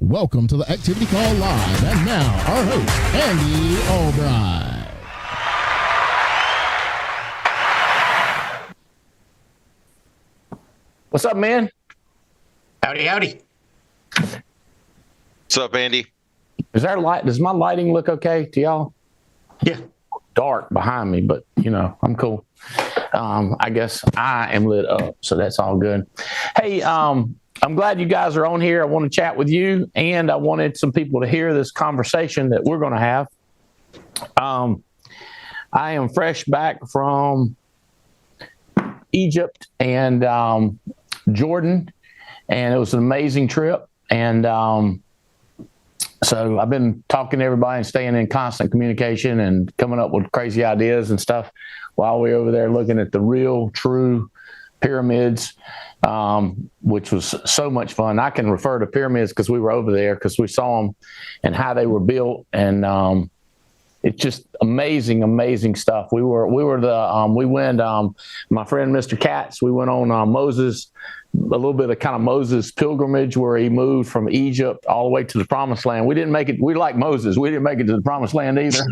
welcome to the Activity Call Live. And now, our host, Andy Albright. What's up, man? Howdy, howdy. What's up, Andy? Is there light? Does my lighting look okay to y'all? Yeah. Dark behind me, but I'm cool. I guess I am lit up, so that's all good. Hey, I'm glad you guys are on here. I want to chat with you, and I wanted some people to hear this conversation that we're going to have. I am fresh back from Egypt and Jordan, and it was an amazing trip. And so I've been talking to everybody and staying in constant communication and coming up with crazy ideas and stuff while we're over there looking at the real, true pyramids, which was so much fun. I can refer to pyramids because we were over there because we saw them and how they were built, and it's just amazing, amazing stuff. We went, my friend Mr. Katz, we went on Moses, a little bit of kind of Moses pilgrimage where he moved from Egypt all the way to the Promised Land. We didn't make it. We like Moses. We didn't make it to the Promised Land either.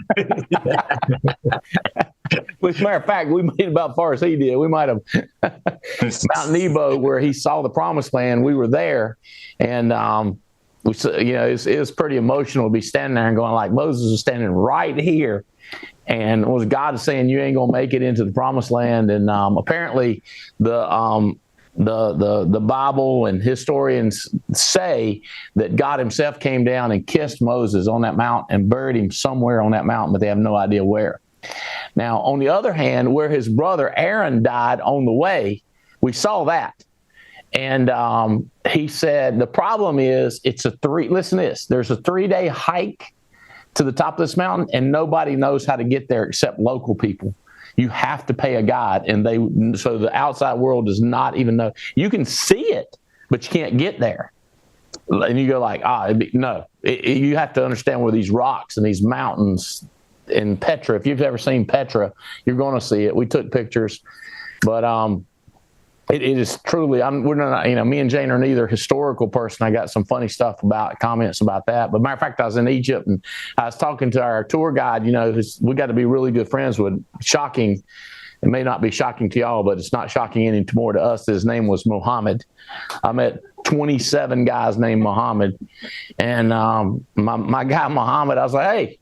As a matter of fact, we made it about as far as he did. We might have Mount Nebo, where he saw the Promised Land. We were there, and it was pretty emotional to be standing there and going like, Moses was standing right here, and was God saying, "You ain't gonna make it into the Promised Land." And apparently, the Bible and historians say that God himself came down and kissed Moses on that mount and buried him somewhere on that mountain, but they have no idea where. Now, on the other hand, where his brother Aaron died on the way, we saw that. And he said, the problem is there's a 3-day hike to the top of this mountain, and nobody knows how to get there except local people. You have to pay a guide, so the outside world does not even know. You can see it, but you can't get there. And you go like, you have to understand where these rocks and these mountains in Petra. If you've ever seen Petra, you're going to see it. We took pictures, but it is truly. We're not. Me and Jane are neither historical person. I got some funny comments about that. But matter of fact, I was in Egypt and I was talking to our tour guide. We got to be really good friends with. Shocking. It may not be shocking to y'all, but it's not shocking anymore to us. His name was Muhammad. I met 27 guys named Muhammad, and my guy Muhammad. I was like, hey.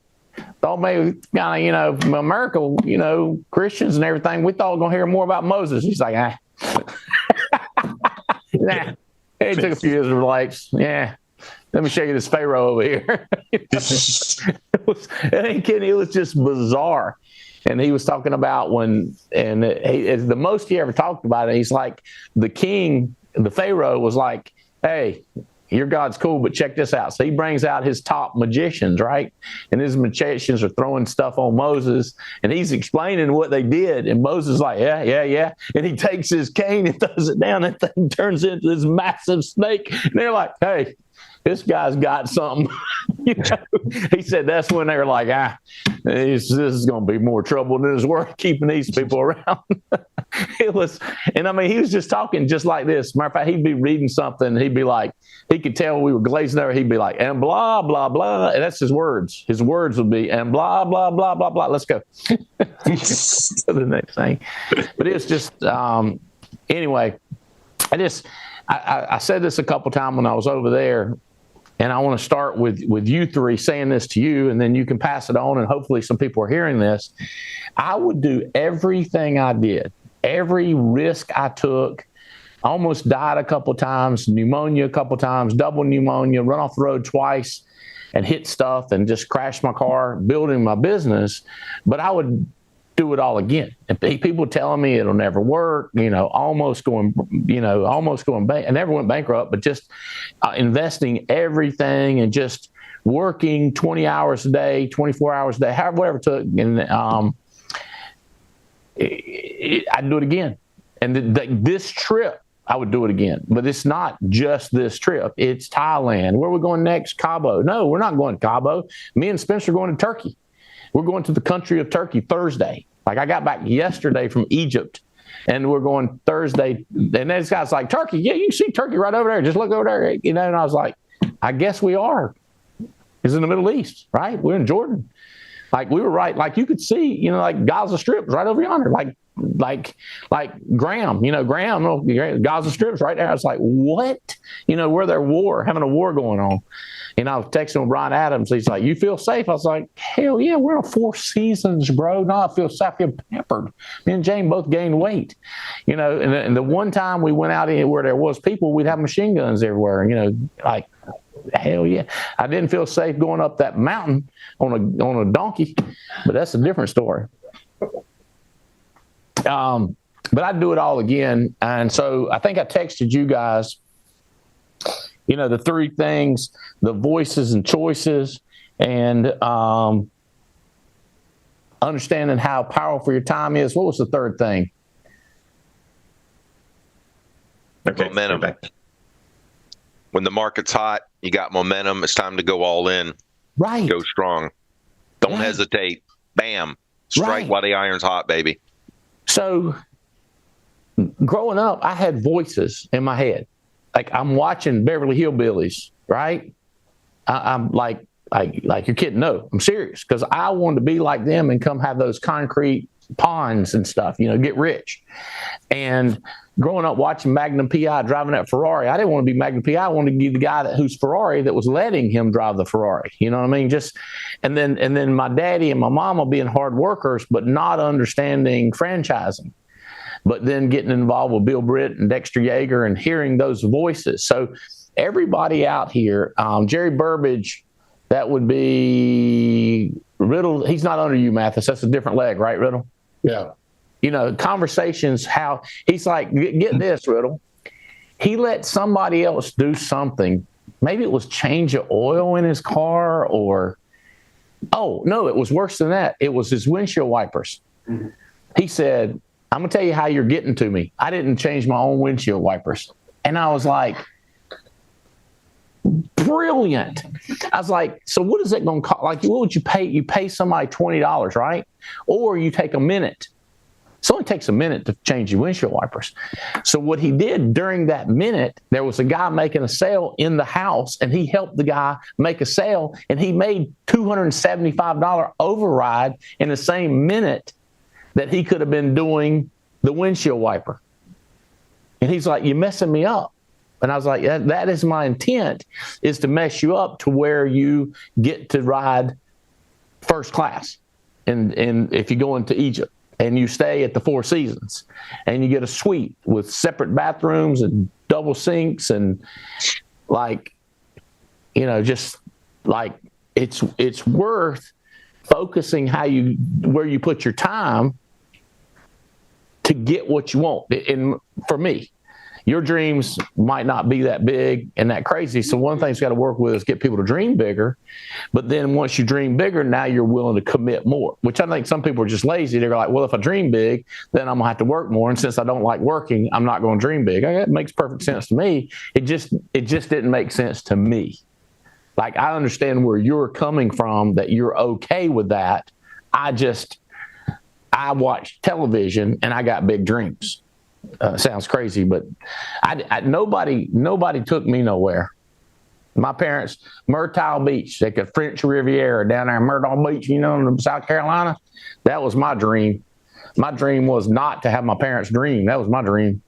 Thought maybe America, Christians and everything. We thought we were gonna hear more about Moses. He's like, nah. He took a few Israelites. Yeah. Let me show you this Pharaoh over here. It was just bizarre. And he was talking about the most he ever talked about it, he's like, the king, the Pharaoh was like, hey, your God's cool, but check this out. So he brings out his top magicians, right? And his magicians are throwing stuff on Moses, and he's explaining what they did. And Moses is like, yeah. And he takes his cane and throws it down, and thing turns into this massive snake. And they're like, hey, this guy's got something. He said that's when they were like, this is going to be more trouble than it's worth keeping these people around. He was just talking just like this. Matter of fact, he'd be reading something, and he'd be like, he could tell we were glazing over. He'd be like, and blah, blah, blah. And that's his words. His words would be, and blah, blah, blah, blah, blah. Let's go. The next thing. But it's just, anyway, I said this a couple times when I was over there, and I want to start with you three saying this to you, and then you can pass it on, and hopefully some people are hearing this. I would do everything I did, every risk I took. I almost died a couple times, pneumonia a couple times, double pneumonia, run off the road twice and hit stuff and just crashed my car building my business. But I would do it all again. And people telling me it'll never work, almost going bankrupt. I never went bankrupt, but just investing everything and just working 20 hours a day, 24 hours a day, whatever it took. And I'd do it again. And this trip, I would do it again. But it's not just this trip. It's Thailand. Where are we going next? Cabo. No, we're not going to Cabo. Me and Spencer are going to Turkey. We're going to the country of Turkey Thursday. Like, I got back yesterday from Egypt, and we're going Thursday. And this guy's like, Turkey? Yeah, you can see Turkey right over there. Just look over there. And I was like, I guess we are. It's in the Middle East, right? We're in Jordan. Like we were right, like you could see, like Gaza Strip's right over yonder, like Graham, Gaza Strip's right there. I was like, what? We're having a war going on. And I was texting with Brian Adams. He's like, you feel safe? I was like, hell yeah, we're on 4 seasons, bro. No, I feel safe. I feel pampered. Me and Jane both gained weight. And the one time we went out where there was people, we'd have machine guns everywhere. Like, hell yeah. I didn't feel safe going up that mountain on a donkey, but that's a different story. But I'd do it all again. And so I think I texted you guys, the 3 things, the voices and choices, and understanding how powerful your time is. What was the 3rd thing? Okay. Momentum. When the market's hot, you got momentum. It's time to go all in. Right. Go strong. Don't hesitate. Bam. Strike while the iron's hot, baby. So growing up, I had voices in my head. Like I'm watching Beverly Hillbillies, right? I'm like you're kidding. No, I'm serious, because I wanted to be like them and come have those concrete ponds and stuff, get rich. And growing up watching Magnum PI driving that Ferrari, I didn't want to be Magnum PI. I wanted to be the guy whose Ferrari that was letting him drive the Ferrari. You know what I mean? And then my daddy and my mama being hard workers, but not understanding franchising. But then getting involved with Bill Britt and Dexter Yeager and hearing those voices. So everybody out here, Jerry Burbage, that would be Riddle. He's not under you, Mathis. That's a different leg, right, Riddle? Yeah. Conversations, how he's like, get this, Riddle. He let somebody else do something. Maybe it was change the oil in his car or, oh, no, it was worse than that. It was his windshield wipers. Mm-hmm. He said, I'm going to tell you how you're getting to me. I didn't change my own windshield wipers. And I was like, brilliant. I was like, so what is that going to cost? Like, what would you pay? You pay somebody $20, right? Or you take a minute. It only takes a minute to change your windshield wipers. So what he did during that minute, there was a guy making a sale in the house, and he helped the guy make a sale, and he made $275 override in the same minute that he could have been doing the windshield wiper. And he's like, you're messing me up. And I was like, that is my intent, is to mess you up to where you get to ride first class. And if you go into Egypt and you stay at the 4 Seasons and you get a suite with separate bathrooms and double sinks and just like it's worth focusing where you put your time to get what you want. And for me, your dreams might not be that big and that crazy. So one of the things you got to work with is get people to dream bigger. But then once you dream bigger, now you're willing to commit more, which I think some people are just lazy. They're like, well, if I dream big, then I'm gonna have to work more. And since I don't like working, I'm not going to dream big. It makes perfect sense to me. It just didn't make sense to me. Like, I understand where you're coming from, that you're okay with that. I watch television and I got big dreams. Sounds crazy, but nobody took me nowhere. My parents, Myrtle Beach, like a French Riviera down there in Myrtle Beach, in South Carolina. That was my dream. My dream was not to have my parents' dream. That was my dream.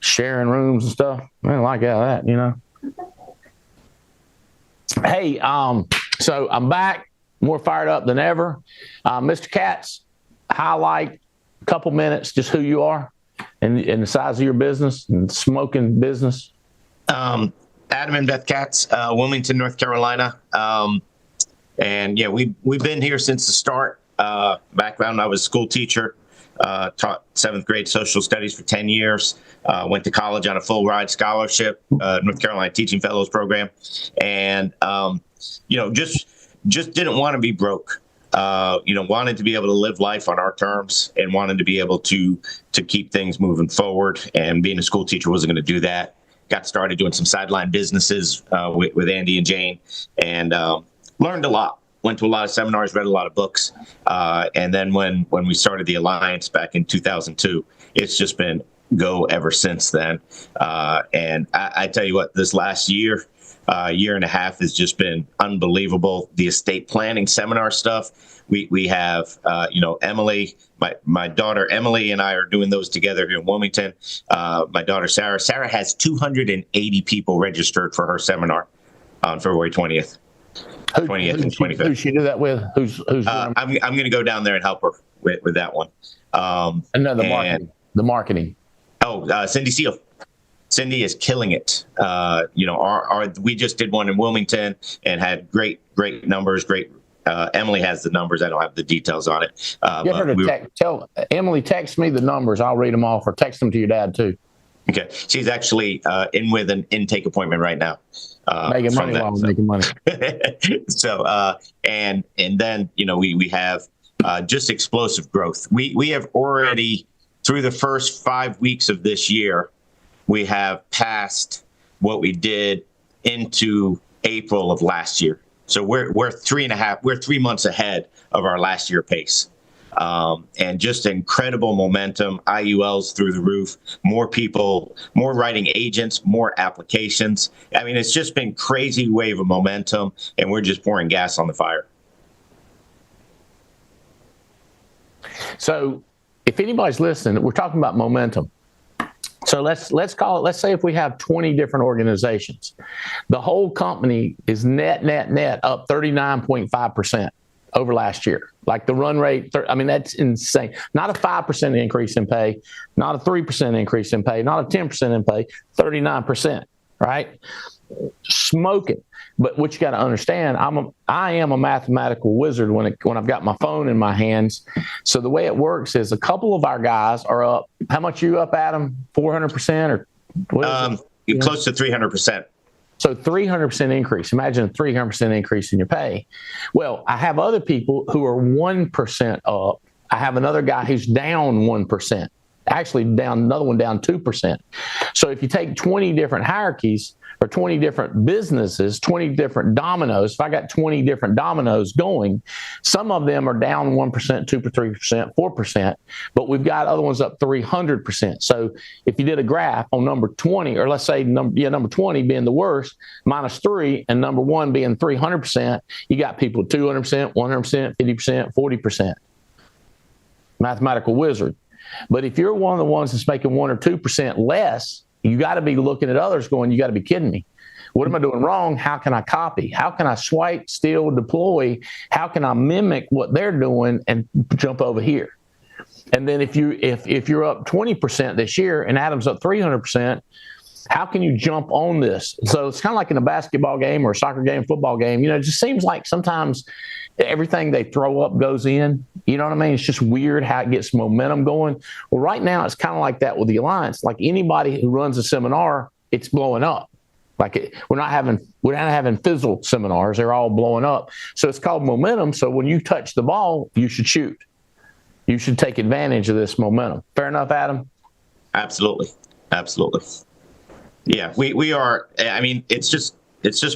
Sharing rooms and stuff. I didn't like that, Hey, so I'm back, more fired up than ever. Mr. Katz, highlight a couple minutes just who you are and the size of your business and smoking business. Adam and Beth Katz, Wilmington, North Carolina. And yeah, we've been here since the start. Background, I was a school teacher, taught 7th grade social studies for 10 years, went to college on a full ride scholarship, North Carolina Teaching Fellows Program. And, just didn't want to be broke. Wanted to be able to live life on our terms and wanted to be able to keep things moving forward. And being a school teacher wasn't going to do that. Got started doing some sideline businesses with Andy and Jane, and learned a lot. Went to a lot of seminars, read a lot of books. And then when we started the Alliance back in 2002, it's just been go ever since then. And I tell you what, this last year and a half has just been unbelievable. The estate planning seminar stuff. We have, Emily, my daughter Emily and I are doing those together here in Wilmington. My daughter Sarah has 280 people registered for her seminar on February 20th. 20th and 25th. Who she do that with? Who's I'm going to go down there and help her with that one. The marketing. Cindy Steele. Cindy is killing it. We just did one in Wilmington and had great numbers. Emily has the numbers. I don't have the details on it. Get her to tell Emily, text me the numbers. I'll read them off, or text them to your dad too. Okay. She's actually in with an intake appointment right now. Making money while we're making money. So, and then, we have just explosive growth. We have already, through the first 5 weeks of this year, we have passed what we did into April of last year. So we're 3 months ahead of our last year pace. And just incredible momentum, IULs through the roof, more people, more writing agents, more applications. I mean, it's just been crazy wave of momentum, and we're just pouring gas on the fire. So if anybody's listening, we're talking about momentum. So let's call it, let's say if we have 20 different organizations, the whole company is net up 39.5% over last year. Like the run rate, that's insane. Not a 5% increase in pay, not a 3% increase in pay, not a 10% in pay, 39%, right? Smoking. But what you got to understand, I am a mathematical wizard when I've got my phone in my hands. So the way it works is a couple of our guys are up. How much are you up, Adam? 400% or what is it? Close to 300%. So 300% increase. Imagine a 300% increase in your pay. Well, I have other people who are 1% up. I have another guy who's down 1%. Actually, another one down 2%. So if you take 20 different hierarchies or 20 different businesses, 20 different dominoes, if I got 20 different dominoes going, some of them are down 1%, 2%, 3%, 4%, but we've got other ones up 300%. So if you did a graph on number 20, or let's say number 20 being the worst, minus 3, and number 1 being 300%, you got people 200%, 100%, 50%, 40%. Mathematical wizard. But if you're one of the ones that's making 1 or 2% less, you got to be looking at others going, you got to be kidding me. What am I doing wrong? How can I copy? How can I swipe, steal, deploy? How can I mimic what they're doing and jump over here? And then if you're up 20% this year and Adam's up 300%, how can you jump on this? So it's kind of like in a basketball game or a soccer game, football game. It just seems like sometimes everything they throw up goes in. You know what I mean? It's just weird how it gets momentum going. Well, right now it's kind of like that with the Alliance. Like anybody who runs a seminar, it's blowing up. We're not having fizzle seminars. They're all blowing up. So it's called momentum. So when you touch the ball, you should shoot. You should take advantage of this momentum. Fair enough, Adam? Absolutely. Yeah, we are. I mean, it's just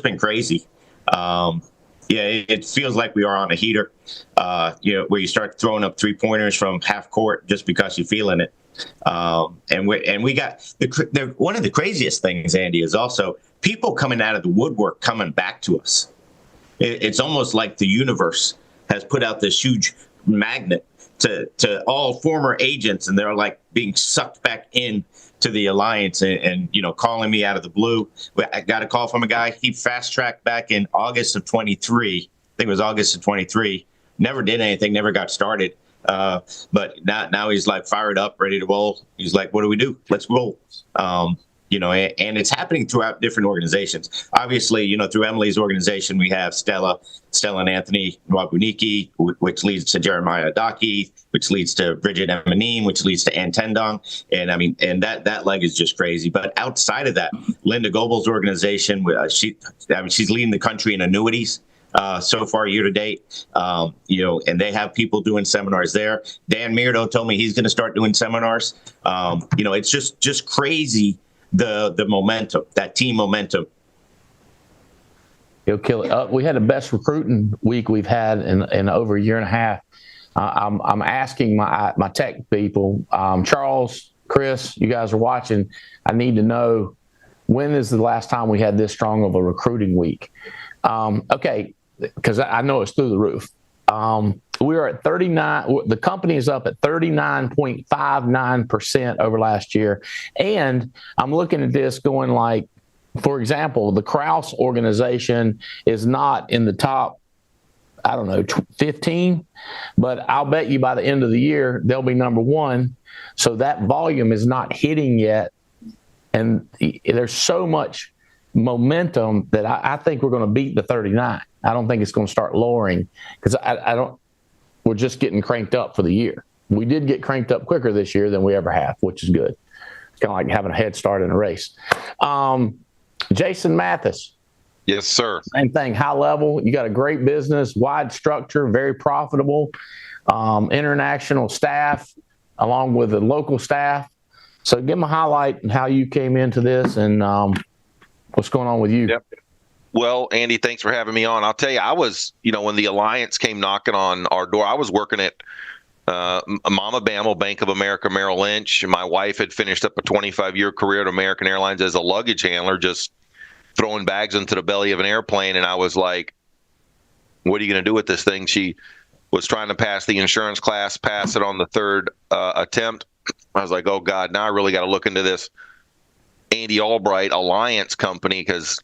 been crazy. It feels like we are on a heater, where you start throwing up 3-pointers from half court just because you're feeling it. And we got one of the craziest things, Andy, is also people coming out of the woodwork coming back to us. It's almost like the universe has put out this huge magnet to all former agents, and they're like being sucked back in to the Alliance and calling me out of the blue. I got a call from a guy. He fast tracked back in August of 23. I think it was August of 23. Never did anything, never got started. But now he's like fired up, ready to roll. He's like, what do we do? Let's roll. And it's happening throughout different organizations. Obviously, through Emily's organization, we have Stella and Anthony Wabuniki, which leads to Jeremiah Adaki, which leads to Bridget Emanim, which leads to Ann Tendong. And that leg is just crazy. But outside of that, Linda Goebel's organization, she's leading the country in annuities. So far year to date, and they have people doing seminars there. Dan Mirdo told me he's going to start doing seminars. It's just crazy. The momentum, that team momentum. He'll kill it. We had the best recruiting week we've had in over a year and a half. I'm asking my tech people, Charles Chris, you guys are watching. I need to know, when is the last time we had this strong of a recruiting week? Okay, because I know it's through the roof. We are at 39. The company is up at 39.59% over last year. And I'm looking at this going like, for example, the Krause organization is not in the top, I don't know, 15, but I'll bet you by the end of the year, they'll be number one. So that volume is not hitting yet. And there's so much momentum that I think we're going to beat the 39. I don't think it's going to start lowering, because we're just getting cranked up for the year. We did get cranked up quicker this year than we ever have, which is good. It's kind of like having a head start in a race. Jason Mathis. Yes, sir. Same thing, high level. You got a great business, wide structure, very profitable, international staff, along with the local staff. So give them a highlight and how you came into this and what's going on with you. Yep. Well, Andy, thanks for having me on. I'll tell you, I was, when the Alliance came knocking on our door, I was working at Mama Bama, Bank of America, Merrill Lynch. My wife had finished up a 25-year career at American Airlines as a luggage handler, just throwing bags into the belly of an airplane. And I was like, what are you going to do with this thing? She was trying to pass the insurance class, pass it on the third attempt. I was like, oh, God, now I really got to look into this Andy Albright Alliance company, because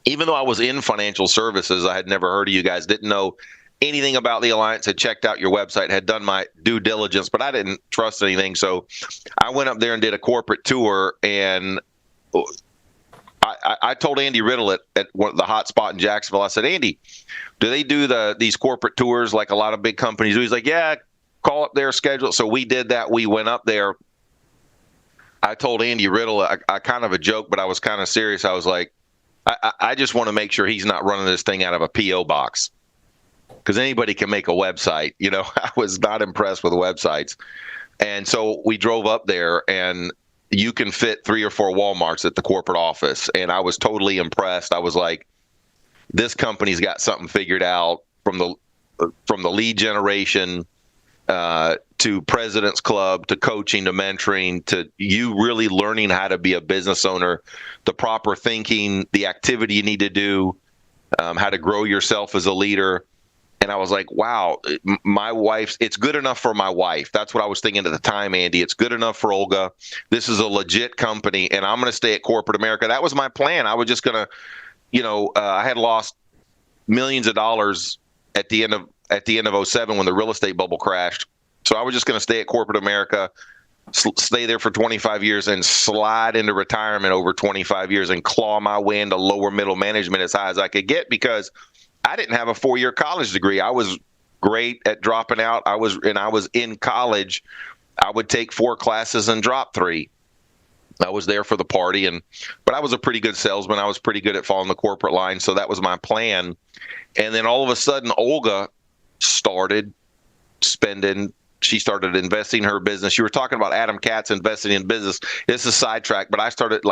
even though I was in financial services, I had never heard of you guys, didn't know anything about the Alliance, had checked out your website, had done my due diligence, but I didn't trust anything. So I went up there and did a corporate tour, and I told Andy Riddle at the hot spot in Jacksonville, I said, Andy, do they do these corporate tours like a lot of big companies do? He's like, yeah, call up their schedule. So we did that. We went up there. I told Andy Riddle, I kind of a joke, but I was kind of serious. I was like, I just want to make sure he's not running this thing out of a P.O. box, because anybody can make a website. I was not impressed with websites. And so we drove up there, and you can fit 3 or 4 Walmarts at the corporate office. And I was totally impressed. I was like, this company's got something figured out, from the lead generation to President's Club, to coaching, to mentoring, to you really learning how to be a business owner, the proper thinking, the activity you need to do, how to grow yourself as a leader. And I was like, wow, my wife's, it's good enough for my wife. That's what I was thinking at the time, Andy. It's good enough for Olga. This is a legit company, and I'm going to stay at corporate America. That was my plan. I was just going to, I had lost millions of dollars at the end of 2007 when the real estate bubble crashed. So I was just going to stay at corporate America, stay there for 25 years, and slide into retirement over 25 years and claw my way into lower middle management as high as I could get, because I didn't have a 4-year college degree. I was great at dropping out. I was in college. I would take 4 classes and drop 3. I was there for the party, but I was a pretty good salesman. I was pretty good at following the corporate line. So that was my plan. And then all of a sudden, Olga started spending. She started investing in her business. You were talking about Adam Katz investing in business. This is sidetrack, but I started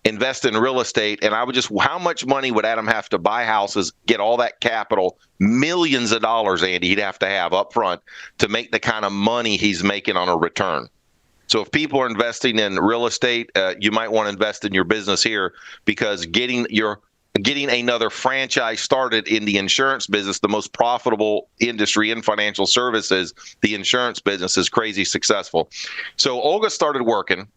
invest in real estate. And I would how much money would Adam have to buy houses, get all that capital, millions of dollars, Andy, he'd have to have up front to make the kind of money he's making on a return. So if people are investing in real estate, you might want to invest in your business here, because getting another franchise started in the insurance business, the most profitable industry in financial services, the insurance business is crazy successful. So Olga started working.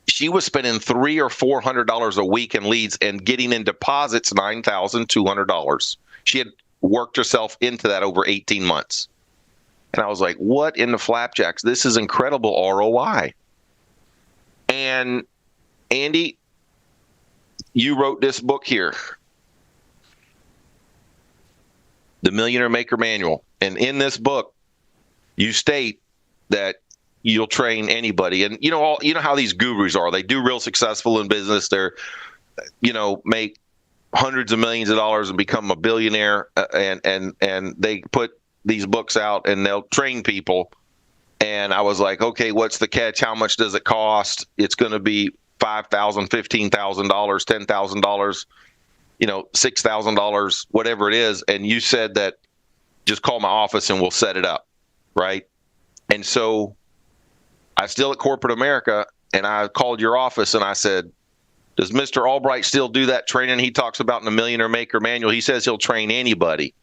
She was spending $300 or $400 a week in leads and getting in deposits $9,200. She had worked herself into that over 18 months. And I was like, what in the flapjacks? This is incredible ROI. And Andy, you wrote this book here, The Millionaire Maker Manual. And in this book, you state that you'll train anybody. And you know how these gurus are. They do real successful in business. They're, make hundreds of millions of dollars and become a billionaire. And they put these books out and they'll train people. And I was like, okay, what's the catch? How much does it cost? It's going to be $5,000, $15,000, $10,000, $6,000, whatever it is. And you said that just call my office and we'll set it up. Right. And so I still at corporate America, and I called your office and I said, does Mr. Albright still do that training he talks about in the Millionaire Maker Manual? He says he'll train anybody.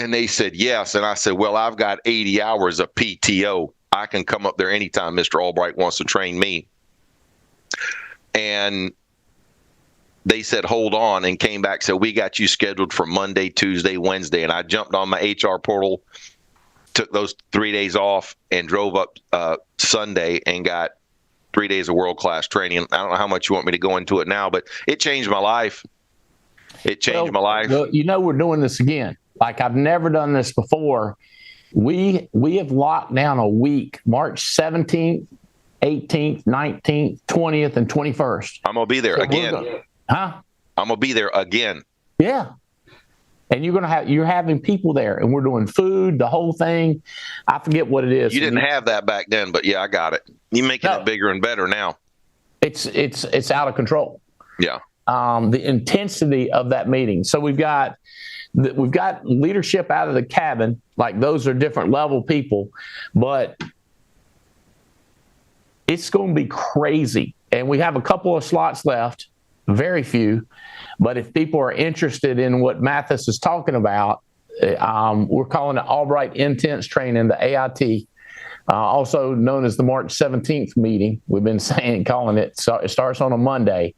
And they said, yes. And I said, well, I've got 80 hours of PTO. I can come up there anytime Mr. Albright wants to train me. And they said, hold on, and came back, said, we got you scheduled for Monday, Tuesday, Wednesday. And I jumped on my HR portal, took those 3 days off, and drove up Sunday and got 3 days of world-class training. I don't know how much you want me to go into it now, but it changed my life. It changed my life. Well, we're doing this again. Like, I've never done this before. We have locked down a week, March 17th, 18th, 19th, 20th, and 21st. I'm going to be there again. I'm going to be there again. Yeah. And you're having people there, and we're doing food, the whole thing. I forget what it is. You didn't have that back then, but yeah, I got it. You're making it bigger and better now. It's out of control. Yeah. The intensity of that meeting. So we've got leadership out of the cabin, like those are different level people, but it's going to be crazy. And we have a couple of slots left, very few. But if people are interested in what Mathis is talking about, we're calling it Albright Intense Training, the AIT, also known as the March 17th meeting. We've been calling it. So it starts on a Monday.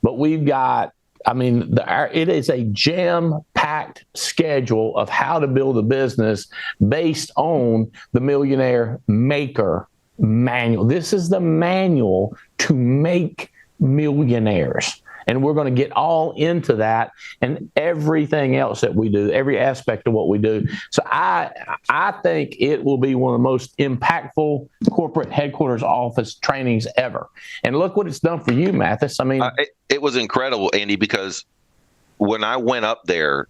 But we've got, it is a jam-packed schedule of how to build a business based on the Millionaire Maker Manual. This is the manual to make millionaires. And we're going to get all into that and everything else that we do, every aspect of what we do. So I think it will be one of the most impactful corporate headquarters office trainings ever. And look what it's done for you, Mathis. It was incredible, Andy, because when I went up there,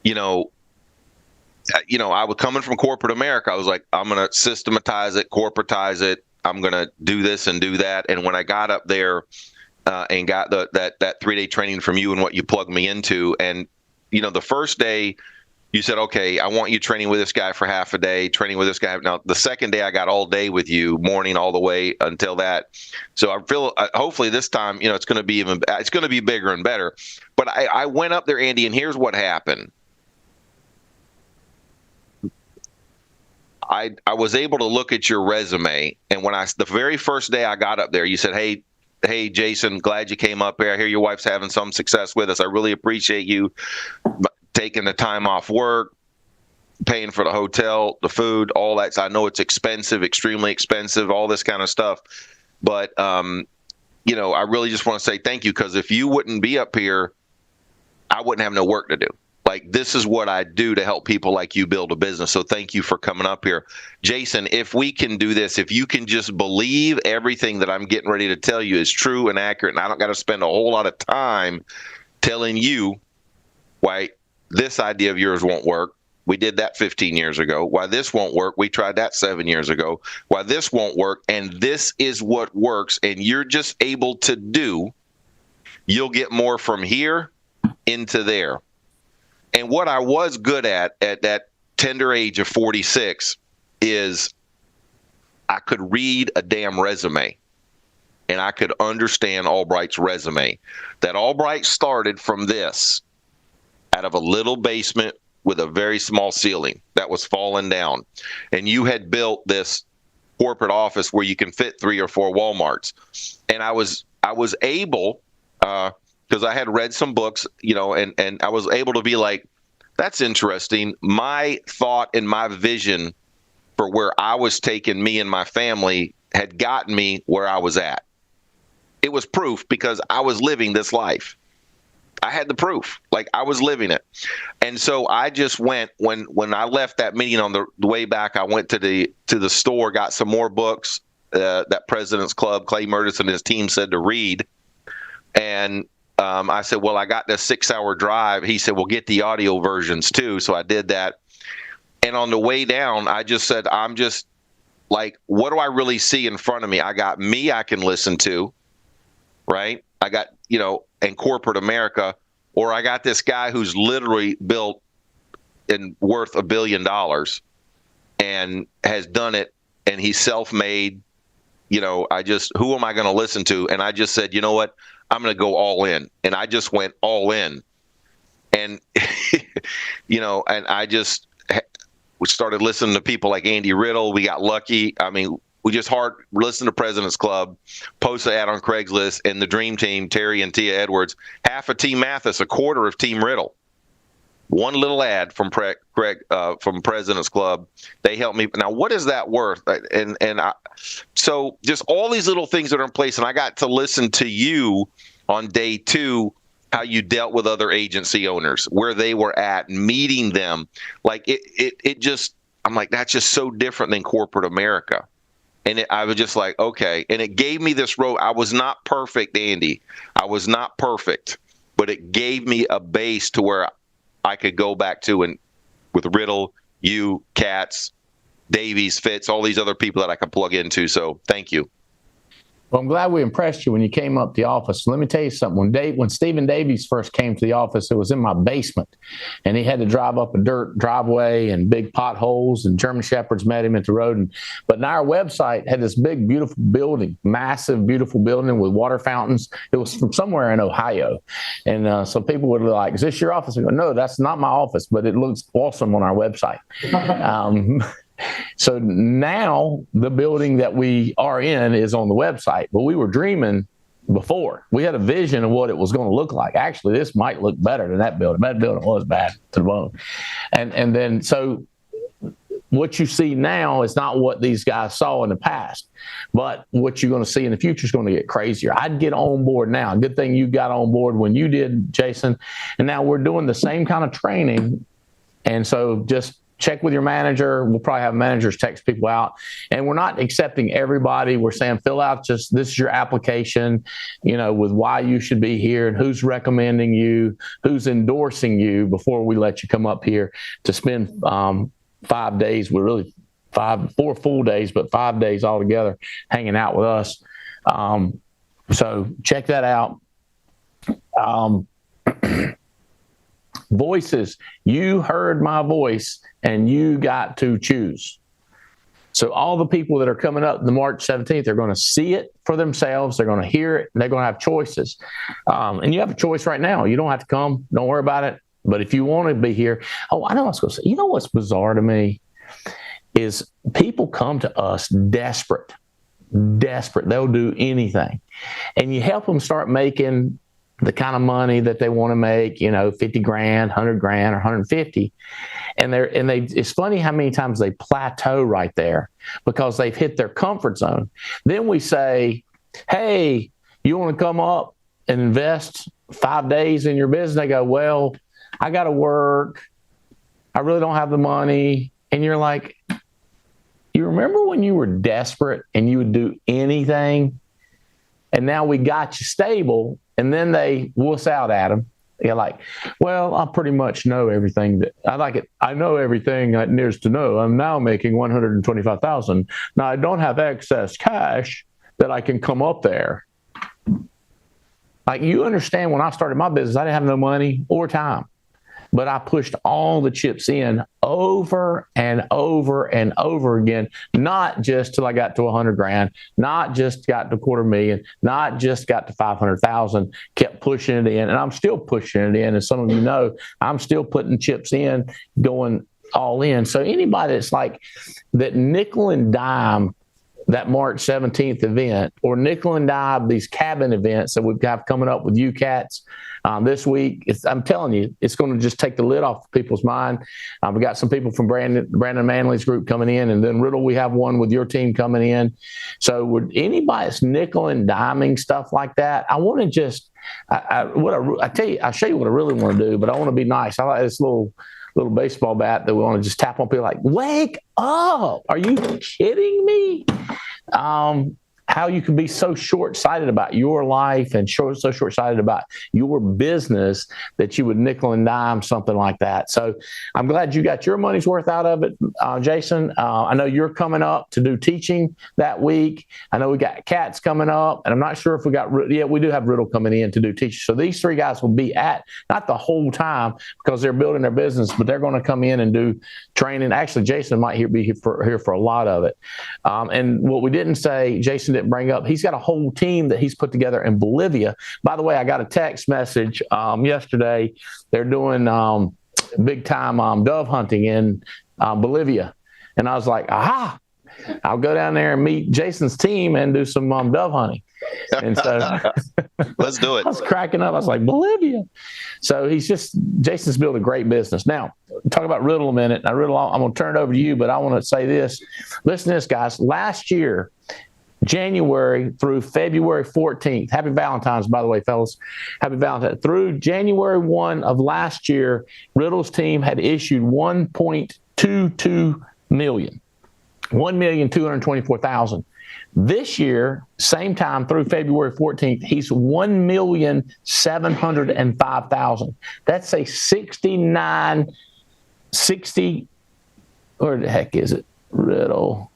I was coming from corporate America. I was like, I'm going to systematize it, corporatize it. I'm going to do this and do that. And when I got up there, and got that 3-day training from you and what you plugged me into. And, the first day you said, okay, I want you training with this guy for half a day, training with this guy. Now, the second day I got all day with you, morning all the way until that. So I feel hopefully this time, it's going to be it's going to be bigger and better. But I went up there, Andy, and here's what happened. I was able to look at your resume. And the very first day I got up there, you said, Hey, Jason, glad you came up here. I hear your wife's having some success with us. I really appreciate you taking the time off work, paying for the hotel, the food, all that. So I know it's expensive, extremely expensive, all this kind of stuff. But, I really just want to say thank you, because if you wouldn't be up here, I wouldn't have no work to do. Like, this is what I do to help people like you build a business. So thank you for coming up here. Jason, if we can do this, if you can just believe everything that I'm getting ready to tell you is true and accurate, and I don't got to spend a whole lot of time telling you why this idea of yours won't work. We did that 15 years ago. Why this won't work. We tried that 7 years ago. Why this won't work. And this is what works. And you're just able to do. You'll get more from here into there. And what I was good at that tender age of 46 is I could read a damn resume, and I could understand Albright's resume. That Albright started from this, out of a little basement with a very small ceiling that was falling down. And you had built this corporate office where you can fit 3 or 4 Walmarts. And I was able, because I had read some books, and I was able to be like, that's interesting. My thought and my vision for where I was taking me and my family had gotten me where I was at. It was proof, because I was living this life. I had the proof, like I was living it. And so I just went, when I left that meeting on the way back, I went to the store, got some more books that President's Club, Clay Murtis and his team said to read. And I said, well, I got this 6-hour drive. He said, well, get the audio versions too. So I did that. And on the way down, I just said, I'm just like, what do I really see in front of me? I got me I can listen to, right? I got, in corporate America, or I got this guy who's literally built and worth $1 billion. and has done it, and he's self-made. Who am I going to listen to? And I just said, you know what? I'm going to go all in. And I just went all in. And, and I just we started listening to people like Andy Riddle. We got lucky. I mean, we just listened to President's Club, posted an ad on Craigslist, and the Dream Team, Terry and Tia Edwards, half of Team Mathis, a quarter of Team Riddle. One little ad from from President's Club, they helped me. Now, what is that worth? So just all these little things that are in place, and I got to listen to you on day 2, how you dealt with other agency owners, where they were at, meeting them. Like it just, I'm like, that's just so different than corporate America. And I was just like, okay. And it gave me this road. I was not perfect, Andy. I was not perfect, but it gave me a base to where I could go back to, and with Riddle, you, Katz, Davies, Fitz, all these other people that I could plug into. So thank you. Well, I'm glad we impressed you when you came up to the office. Let me tell you something. When Stephen Davies first came to the office, it was in my basement, and he had to drive up a dirt driveway and big potholes, and German Shepherds met him at the road. But now our website had this big, beautiful building, massive, beautiful building with water fountains. It was from somewhere in Ohio. And so people would be like, is this your office? I go, no, that's not my office, but it looks awesome on our website. So now the building that we are in is on the website, but we were dreaming before. We had a vision of what it was going to look like. Actually, this might look better than that building. That building was bad to the bone. And then so what you see now is not what these guys saw in the past, but what you're going to see in the future is going to get crazier. I'd get on board now. Good thing you got on board when you did, Jason. And now we're doing the same kind of training. And so just check with your manager. We'll probably have managers text people out, and we're not accepting everybody. We're saying fill out this is your application, with why you should be here and who's recommending you, who's endorsing you before we let you come up here to spend 5 days. We're really 4 full days, but 5 days altogether hanging out with us. So check that out. Voices. You heard my voice and you got to choose. So all the people that are coming up the March 17th, they're going to see it for themselves. They're going to hear it, and they're going to have choices. And you have a choice right now. You don't have to come. Don't worry about it. But if you want to be here, I know what I was going to say. You know what's bizarre to me is people come to us desperate. They'll do anything. And you help them start making the kind of money that they want to make, 50 grand, 100 grand, or 150. And it's funny how many times they plateau right there because they've hit their comfort zone. Then we say, hey, you want to come up and invest 5 days in your business? They go, well, I got to work. I really don't have the money. And you're like, you remember when you were desperate and you would do anything? And now we got you stable. And then they wuss out at them. You're like, well, I pretty much know everything that I like it. I know everything that needs to know. I'm now making $125,000. Now I don't have excess cash that I can come up there. Like, you understand, when I started my business, I didn't have no money or time, but I pushed all the chips in over and over and over again, not just till I got to 100 grand, not just got to $250,000, not just got to 500,000, kept pushing it in. And I'm still pushing it in. As some of you know, I'm still putting chips in, going all in. So anybody that's like that nickel and dime that March 17th event, or nickel and dime these cabin events that we have coming up with you cats this week, I'm telling you, it's going to just take the lid off people's mind. We got some people from Brandon Manley's group coming in, and then Riddle, we have one with your team coming in. So would anybody that's nickel and diming stuff like that, I want to just, I'll show you what I really want to do, but I want to be nice. I like this little baseball bat that we want to just tap on people like, wake up. Are you kidding me? how you can be so short-sighted about your life and so short-sighted about your business that you would nickel and dime something like that. So I'm glad you got your money's worth out of it, Jason. I know you're coming up to do teaching that week. I know we got Cats coming up, and I'm not sure if we got, we do have Riddle coming in to do teaching. So these three guys will be at, not the whole time because they're building their business, but they're going to come in and do training. Actually, Jason might be here for a lot of it. And what we didn't say, Jason didn't bring up, he's got a whole team that he's put together in Bolivia. By the way, I got a text message yesterday. They're doing big time dove hunting in Bolivia. And I was like, aha, I'll go down there and meet Jason's team and do some dove hunting. And so let's do it. I was cracking up. I was like, Bolivia. So Jason's built a great business. Now, talk about Riddle a minute. Now, Riddle, I'm going to turn it over to you, but I want to say this. Listen to this, guys. Last year, January through February 14th, happy Valentine's, by the way, fellas. Happy Valentine's. Through January 1 of last year, Riddle's team had issued 1.22 million. 1,224,000. This year, same time through February 14th, he's 1,705,000. That's a 60, where the heck is it? Riddle.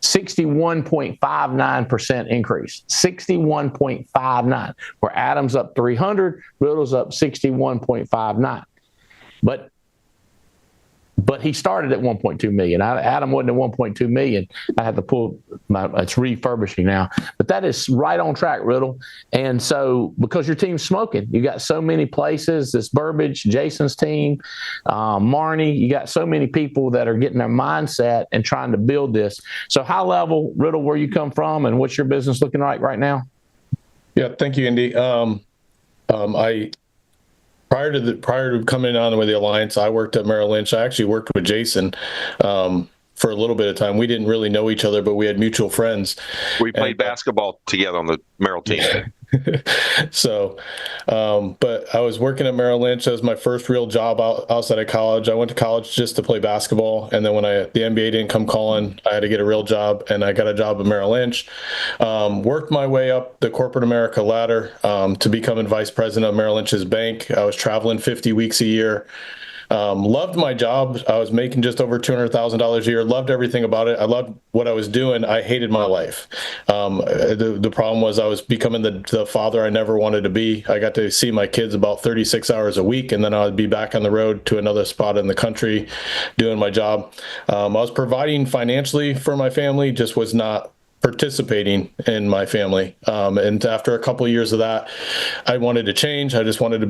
61.59% increase. 61.59. Where Adam's up 300, Riddle's up 61.59. But he started at 1.2 million. Adam wasn't at 1.2 million. I had to pull it's refurbishing now. But that is right on track, Riddle. And so, because your team's smoking, you got so many places, this Burbage, Jason's team, Marnie, you got so many people that are getting their mindset and trying to build this. So high level, Riddle, where you come from and what's your business looking like right now? Yeah, thank you, Andy. Prior to coming on with the Alliance, I worked at Merrill Lynch. I actually worked with Jason for a little bit of time. We didn't really know each other, but we had mutual friends. We played basketball together on the Merrill team. So, but I was working at Merrill Lynch. That was my first real job outside of college. I went to college just to play basketball. And then when the NBA didn't come calling, I had to get a real job, and I got a job at Merrill Lynch. Worked my way up the corporate America ladder to becoming vice president of Merrill Lynch's bank. I was traveling 50 weeks a year. Loved my job. I was making just over $200,000 a year. Loved everything about it. I loved what I was doing. I hated my life. The problem was I was becoming the father I never wanted to be. I got to see my kids about 36 hours a week, and then I would be back on the road to another spot in the country doing my job. I was providing financially for my family, just was not participating in my family. And after a couple of years of that, I wanted to change. I just wanted to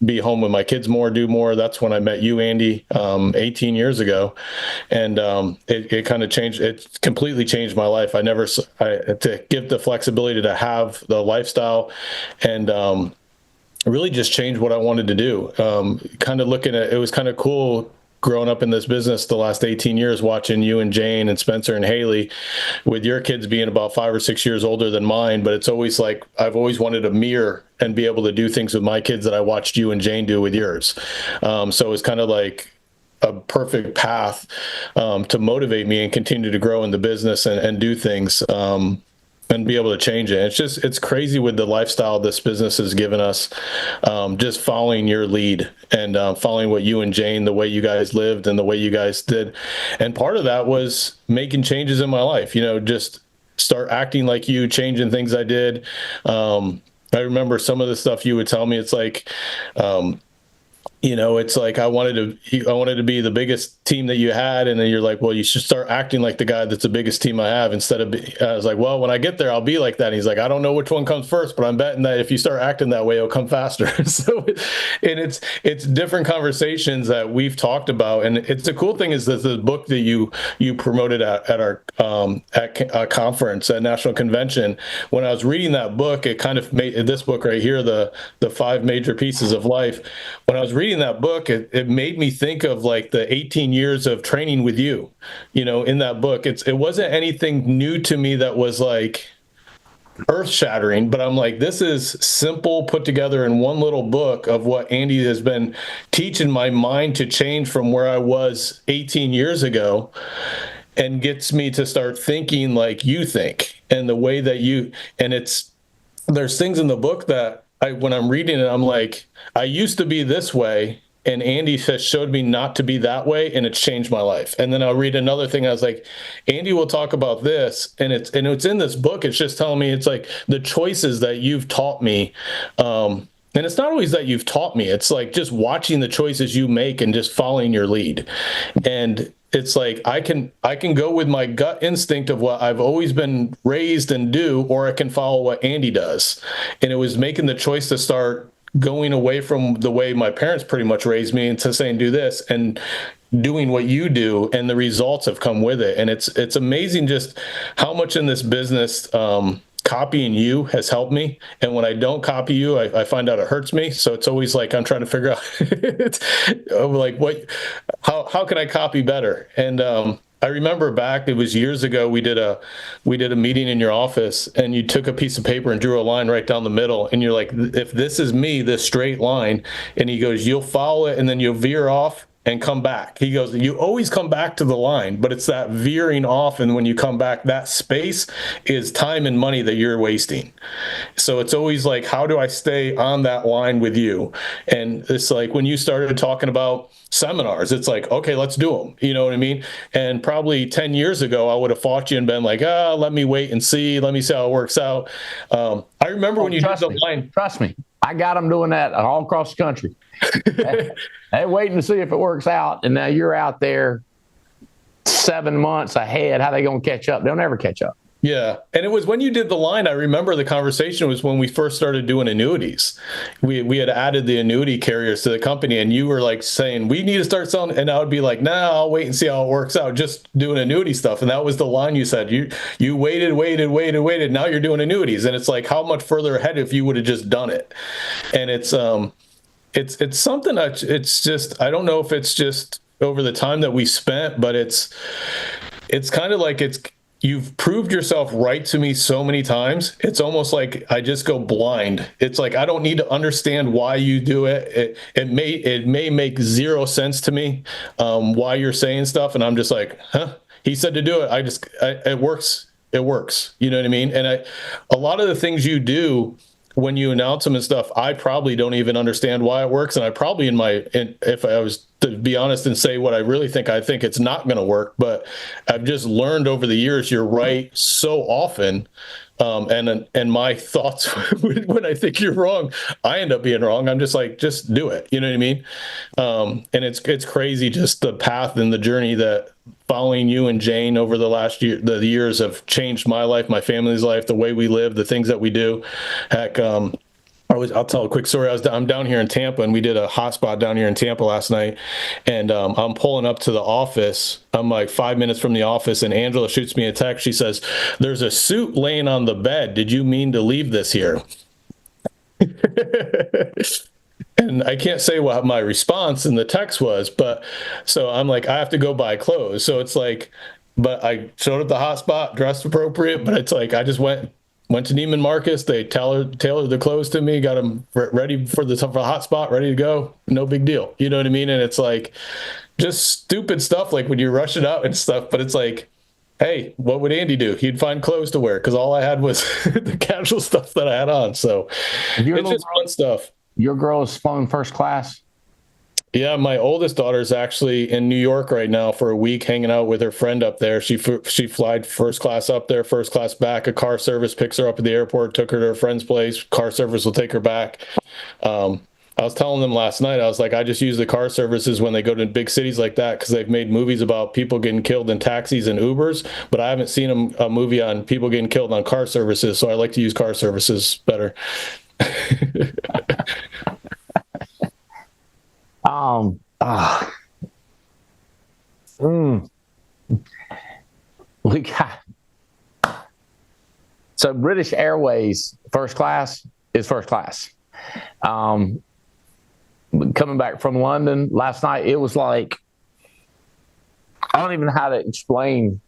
be home with my kids more, do more. That's when I met you, Andy, 18 years ago. And it kind of changed. It completely changed my life. To give the flexibility to have the lifestyle and really just changed what I wanted to do. Kind of looking at, it was kind of cool growing up in this business the last 18 years, watching you and Jane and Spencer and Haley, with your kids being about 5 or 6 years older than mine. But it's always like, I've always wanted a mirror and be able to do things with my kids that I watched you and Jane do with yours. So it's kind of like a perfect path to motivate me and continue to grow in the business and do things. And be able to change it. It's crazy with the lifestyle this business has given us, just following your lead and following what you and Jane, the way you guys lived and the way you guys did. And part of that was making changes in my life, just start acting like you, changing things I did. I remember some of the stuff you would tell me. It's like, it's like I wanted to be the biggest team that you had, and then you're like, well, you should start acting like the guy that's the biggest team I have. I was like, well, when I get there, I'll be like that. And he's like, I don't know which one comes first, but I'm betting that if you start acting that way, it'll come faster. So, and it's different conversations that we've talked about, and it's the cool thing is that the book that you promoted at our at a conference at National Convention. When I was reading that book, it kind of made this book right here, the 5 major pieces of life. When I was reading that book, it made me think of like the 18 years of training with you, in that book. It wasn't anything new to me that was like earth shattering, but I'm like, this is simple, put together in one little book of what Andy has been teaching my mind to change from where I was 18 years ago. and gets me to start thinking like you think, and the way that there's things in the book that when I'm reading it, I'm like, I used to be this way, and Andy has showed me not to be that way, and it's changed my life. And then I'll read another thing. I was like, Andy will talk about this, and it's in this book. It's just telling me, it's like the choices that you've taught me. And it's not always that you've taught me. It's like just watching the choices you make and just following your lead. And it's like I can go with my gut instinct of what I've always been raised and do, or I can follow what Andy does. And it was making the choice to start going away from the way my parents pretty much raised me into saying, do this, and doing what you do, and the results have come with it. And it's amazing just how much in this business copying you has helped me. And when I don't copy you, I find out it hurts me. So it's always like I'm trying to figure out like how can I copy better? And I remember back, it was years ago, we did a meeting in your office, and you took a piece of paper and drew a line right down the middle, and you're like, if this is me, this straight line, and he goes, you'll follow it and then you'll veer off and come back. He goes, you always come back to the line, but it's that veering off, and when you come back, that space is time and money that you're wasting. So it's always like, how do I stay on that line with you? And it's like when you started talking about seminars, it's like, okay, let's do them. You know what I mean? And probably 10 years ago, I would have fought you and been like, let me wait and see. Let me see how it works out. I remember when you did the line. Trust me, I got them doing that all across the country. They're waiting to see if it works out, and now you're out there 7 months ahead. How they going to catch up? They'll never catch up. Yeah. And it was when you did the line, I remember the conversation was when we first started doing annuities. We had added the annuity carriers to the company, and you were like saying, we need to start selling. And I would be like, nah, I'll wait and see how it works out. Just doing annuity stuff. And that was the line you said. You waited. Now you're doing annuities. And it's like, how much further ahead if you would have just done it? And it's something that it's just, I don't know if it's just over the time that we spent, but it's kind of like you've proved yourself right to me so many times. It's almost like I just go blind. It's like I don't need to understand why you do it. It may make zero sense to me why you're saying stuff, and I'm just like, huh? He said to do it. It works. It works. You know what I mean? And a lot of the things you do when you announce them and stuff, I probably don't even understand why it works. And I probably if I was to be honest and say what I really think, I think it's not going to work. But I've just learned over the years, you're right so often. And my thoughts when I think you're wrong, I end up being wrong. I'm just like, just do it. You know what I mean? And it's crazy, just the path and the journey that following you and Jane over the last year, the years have changed my life, my family's life, the way we live, the things that we do. Heck, I'll tell a quick story. I'm down here in Tampa, and we did a hotspot down here in Tampa last night. And I'm pulling up to the office. I'm like 5 minutes from the office, and Angela shoots me a text. She says, "There's a suit laying on the bed. Did you mean to leave this here?" And I can't say what my response in the text was, but so I'm like, I have to go buy clothes. So it's like, but I showed up the hotspot, dressed appropriate, but it's like I just went to Neiman Marcus. They tailored the clothes to me, got them ready for the hot spot, ready to go. No big deal. You know what I mean? And it's like just stupid stuff like when you're rushing out and stuff. But it's like, hey, what would Andy do? He'd find clothes to wear because all I had was the casual stuff that I had on. So it's just fun stuff. Your girl is flown first class? Yeah, my oldest daughter is actually in New York right now for a week, hanging out with her friend up there. She flied first class up there, first class back. A car service picks her up at the airport, took her to her friend's place. Car service will take her back. I was telling them last night, I was like, I just use the car services when they go to big cities like that because they've made movies about people getting killed in taxis and Ubers, but I haven't seen a movie on people getting killed on car services, so I like to use car services better. We got so British Airways first class is first class. Coming back from London last night, it was like I don't even know how to explain.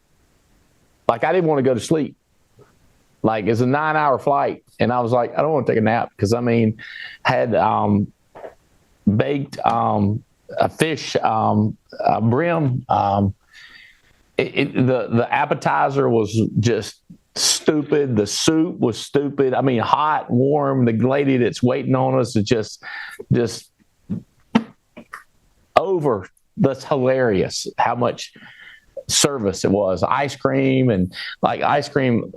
Like I didn't want to go to sleep. Like it's a 9-hour flight, and I was like, I don't want to take a nap because had baked a fish brim, the appetizer was just stupid. The soup was stupid. I mean, hot, warm. The lady that's waiting on us is just over. That's hilarious how much service it was. Ice cream and like ice cream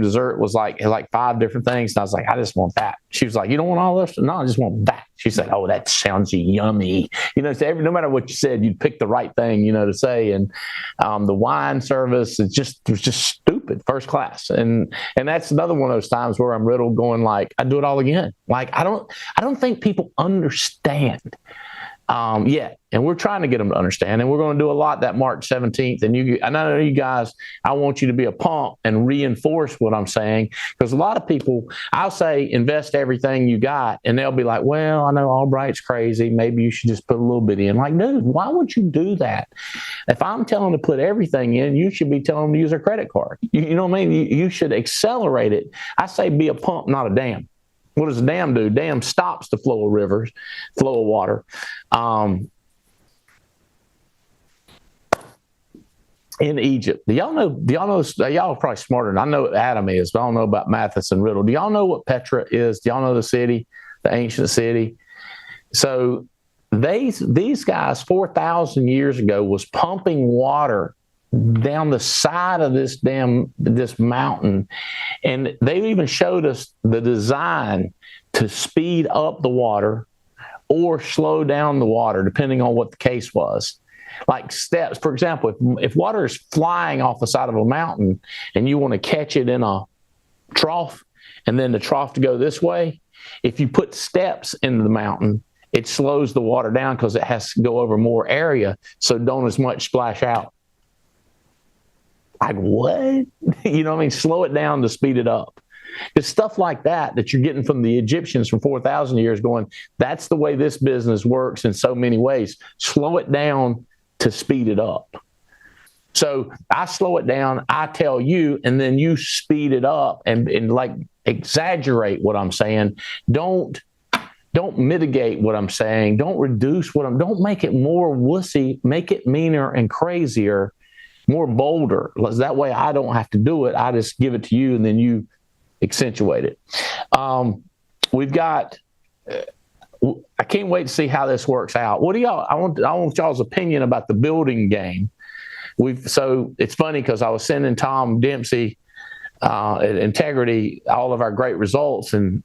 dessert was like 5 different things. And I was like, I just want that. She was like, you don't want all this? No, I just want that. She said, oh, that sounds yummy. So no matter what you said, you'd pick the right thing, to say. And the wine service was just stupid, first class. And that's another one of those times where I'm riddled going like, I'd do it all again. Like, I don't think people understand yet. And we're trying to get them to understand. And we're going to do a lot that March 17th. And I know you guys, I want you to be a pump and reinforce what I'm saying. Because a lot of people, I'll say, invest everything you got. And they'll be like, well, I know Albright's crazy. Maybe you should just put a little bit in. Like, dude, why would you do that? If I'm telling them to put everything in, you should be telling them to use their credit card. You know what I mean? You should accelerate it. I say be a pump, not a dam. What does a dam do? Dam stops the flow of water. In Egypt. Do y'all know, y'all are probably smarter than I know Adam is, but I don't know about Mathis and Riddle. Do y'all know what Petra is? Do y'all know the city, the ancient city? So these guys 4,000 years ago was pumping water down the side of this mountain. And they even showed us the design to speed up the water or slow down the water, depending on what the case was. Like steps, for example, if water is flying off the side of a mountain and you want to catch it in a trough and then the trough to go this way, if you put steps into the mountain, it slows the water down because it has to go over more area, so don't as much splash out. Like, what? You know what I mean? Slow it down to speed it up. It's stuff like that you're getting from the Egyptians from 4,000 years going, that's the way this business works in so many ways. Slow it down to speed it up. So I slow it down, I tell you, and then you speed it up and like exaggerate what I'm saying. Don't mitigate what I'm saying. Don't reduce don't make it more wussy, make it meaner and crazier, more bolder. That way I don't have to do it. I just give it to you and then you accentuate it. We've got, I can't wait to see how this works out. What do y'all, I want y'all's opinion about the building game. So it's funny because I was sending Tom Dempsey at Integrity all of our great results and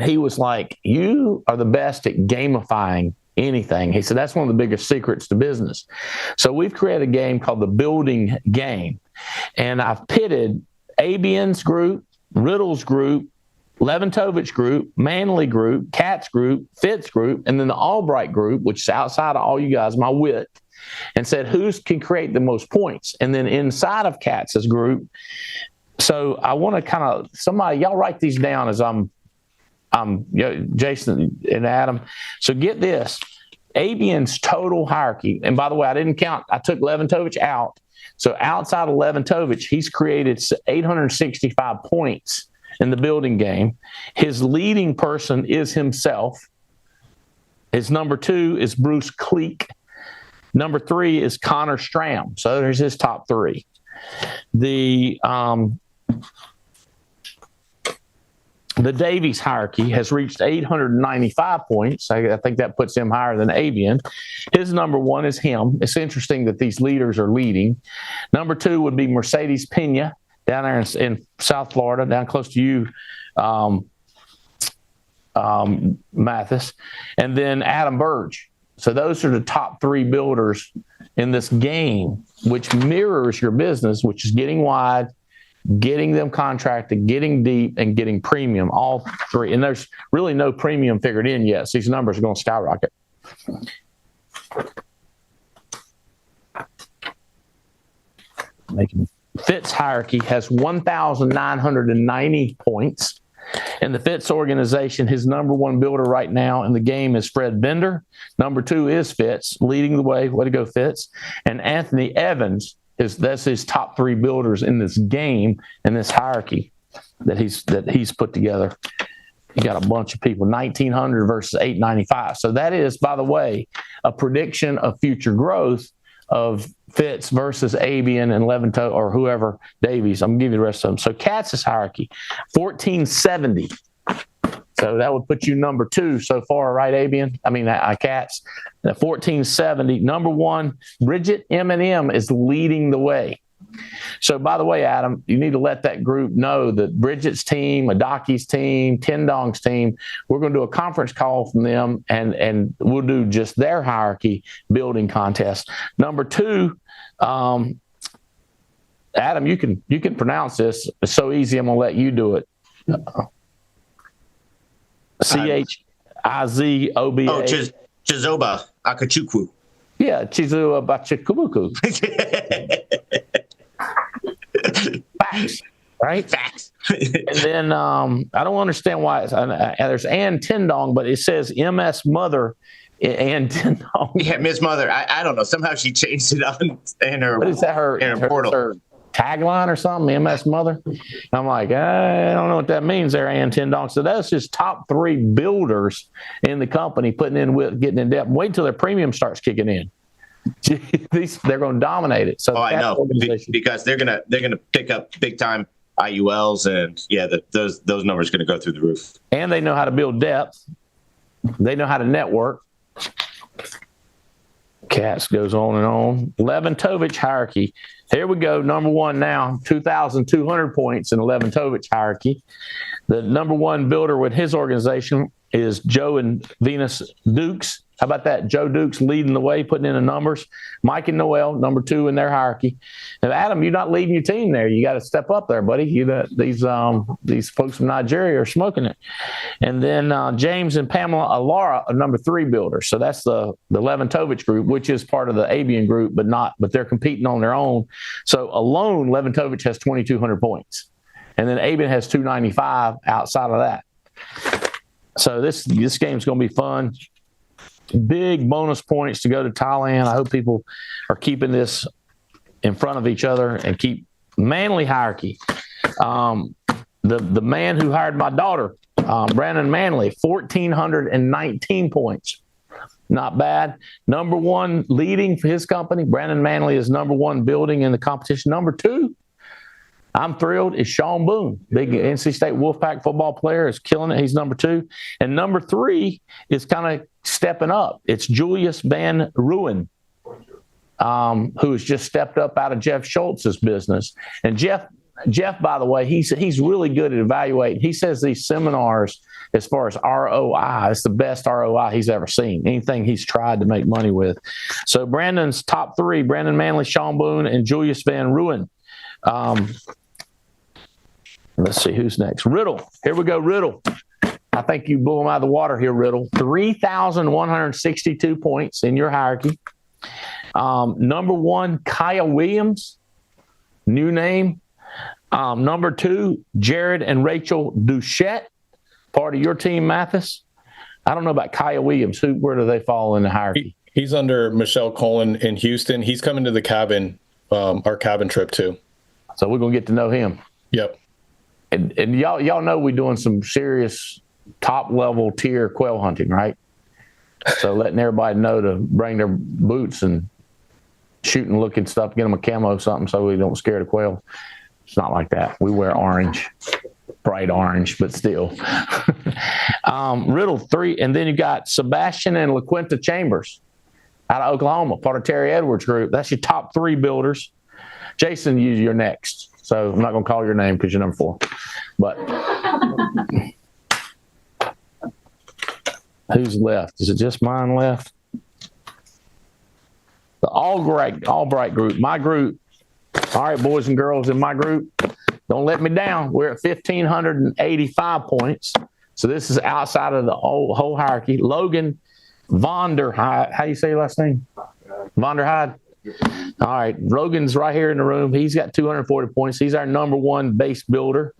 he was like, you are the best at gamifying anything. He said, that's one of the biggest secrets to business. So we've created a game called the building game. And I've pitted Abian's group, Riddle's group, Leventovich group, Manley group, Katz group, Fitz group, and then the Albright group, which is outside of all you guys, my wit, and said, who can create the most points? And then inside of Katz's group, so I want to kind of, somebody, y'all write these down as I'm Jason and Adam. So get this, Abian's total hierarchy. And by the way, I didn't count, I took Leventovich out. So outside of Leventovich, he's created 865 points in the building game. His leading person is himself. His number 2 is Bruce Cleek. Number 3 is Connor Stram. So there's his top 3. The Davies hierarchy has reached 895 points. I think that puts him higher than Avian. His number 1 is him. It's interesting that these leaders are leading. Number 2 would be Mercedes Pena down there in South Florida, down close to you, Mathis. And then Adam Burge. So those are the top 3 builders in this game, which mirrors your business, which is getting wide, getting them contracted, getting deep, and getting premium, all 3. And there's really no premium figured in yet. So these numbers are going to skyrocket. Fitz hierarchy has 1,990 points. In the Fitz organization, his number 1 builder right now in the game is Fred Bender. Number 2 is Fitz, leading the way. Way to go, Fitz. And Anthony Evans, that's his top 3 builders in this game, in this hierarchy that he's put together. You got a bunch of people, 1,900 versus 895. So that is, by the way, a prediction of future growth of Fitz versus Abian and Levento or whoever, Davies. I'm going to give you the rest of them. So Katz's hierarchy, 1470. So that would put you number 2 so far, right, Abian? I mean, Katz. 1470. Number 1, Bridget M&M is leading the way. So, by the way, Adam, you need to let that group know that Bridget's team, Adaki's team, Tendong's team, we're going to do a conference call from them, and we'll do just their hierarchy building contest. Number 2, Adam, you can pronounce this. It's so easy. I'm going to let you do it. Chizoba. Oh, Chizoba Akachukwu. Yeah, Chizoba Akachukwu. Facts, right? Facts. And then I don't understand why there's Ann Tendong, but it says MS Mother Ann Tendong. Yeah, Miss Mother. I don't know. Somehow she changed it on in her. What is that? Her portal. Her tagline or something? MS Mother. I'm like, I don't know what that means there, Ann Tendong. So that's just top 3 builders in the company putting in with getting in depth. Wait until their premium starts kicking in. They're going to dominate it. So I know because they're gonna pick up big time IULs, and those numbers are going to go through the roof. And they know how to build depth. They know how to network. Katz goes on and on. Leventovich hierarchy. Here we go. Number 1 now, 2,200 points in the Leventovich hierarchy. The number 1 builder with his organization is Joe and Venus Dukes. How about that? Joe Dukes leading the way, putting in the numbers. Mike and Noel, number 2 in their hierarchy. And Adam, you're not leading your team there. You got to step up there, buddy. These folks from Nigeria are smoking it. And then James and Pamela Alara are number 3 builders. So that's the Leventovich group, which is part of the Abian group, but they're competing on their own. So alone, Leventovich has 2,200 points. And then Abian has 295 outside of that. So this game's going to be fun. Big bonus points to go to Thailand. I hope people are keeping this in front of each other and keep Manly hierarchy. The man who hired my daughter, Brandon Manley, 1,419 points. Not bad. Number 1 leading for his company. Brandon Manley is number 1 building in the competition. Number 2, I'm thrilled, is Sean Boone. Big NC State Wolfpack football player, is killing it. He's number 2. And number 3 is kind of stepping up. It's Julius Van Ruin, who has just stepped up out of Jeff Schultz's business. And Jeff, by the way, he's really good at evaluating. He says these seminars, as far as ROI, it's the best ROI he's ever seen. Anything he's tried to make money with. So Brandon's top 3, Brandon Manley, Sean Boone, and Julius Van Ruin. Let's see who's next. Riddle. Here we go, Riddle. I think you blew him out of the water here, Riddle. 3,162 points in your hierarchy. Number 1, Kaya Williams. New name. Number 2, Jared and Rachel Duchette. Part of your team, Mathis. I don't know about Kaya Williams. Where do they fall in the hierarchy? He's under Michelle Cullen in Houston. He's coming to the cabin, our cabin trip too. So we're going to get to know him. Yep. And y'all know we're doing some serious top-level tier quail hunting, right? So letting everybody know to bring their boots and shoot and look and stuff, get them a camo or something so we don't scare the quail. It's not like that. We wear orange, bright orange, but still. Riddle 3, and then you got Sebastian and LaQuinta Chambers out of Oklahoma, part of Terry Edwards' group. That's your top 3 builders. Jason, you're next. So I'm not going to call your name because you're number 4. But who's left? Is it just mine left? The Albright group, my group. All right, boys and girls in my group, don't let me down. We're at 1,585 points. So this is outside of the whole hierarchy. Logan Vonderheide. How do you say your last name? Vonderheide. All right, Rogan's right here in the room. He's got 240 points. He's our number 1 base builder.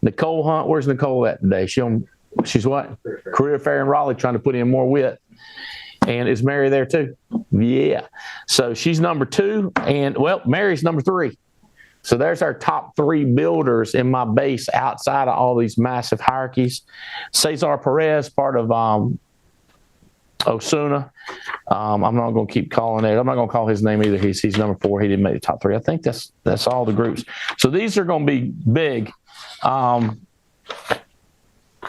Nicole Hunt, where's Nicole at today? She's what? Career fair in Raleigh, trying to put in more wit. And is Mary there too? Yeah. So she's number 2, and Mary's number 3. So there's our top 3 builders in my base outside of all these massive hierarchies. Cesar Perez, part of Osuna. I'm not going to keep calling it. I'm not going to call his name either. He's number 4. He didn't make the top 3. I think that's all the groups. So these are going to be big.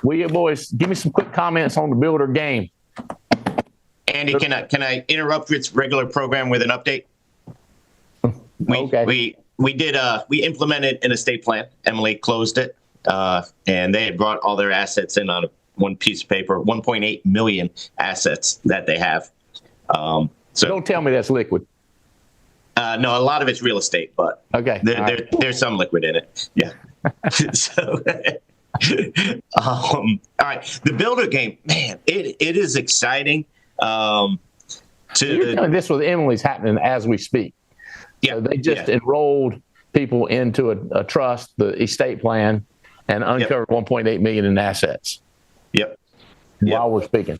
Will you boys give me some quick comments on the builder game? Andy, can I interrupt its regular program with an update? Okay. We implemented an estate plan. Emily closed it, and they had brought all their assets in on one piece of paper, 1.8 million assets that they have. So don't tell me that's liquid. No, a lot of it's real estate, but okay, there's some liquid in it. Yeah. So, all right, the builder game, man, it is exciting. You're telling this with Emily's happening as we speak. Yeah, so they just enrolled people into a trust, the estate plan, and uncovered 1.8 million in assets. Yep. While we're speaking,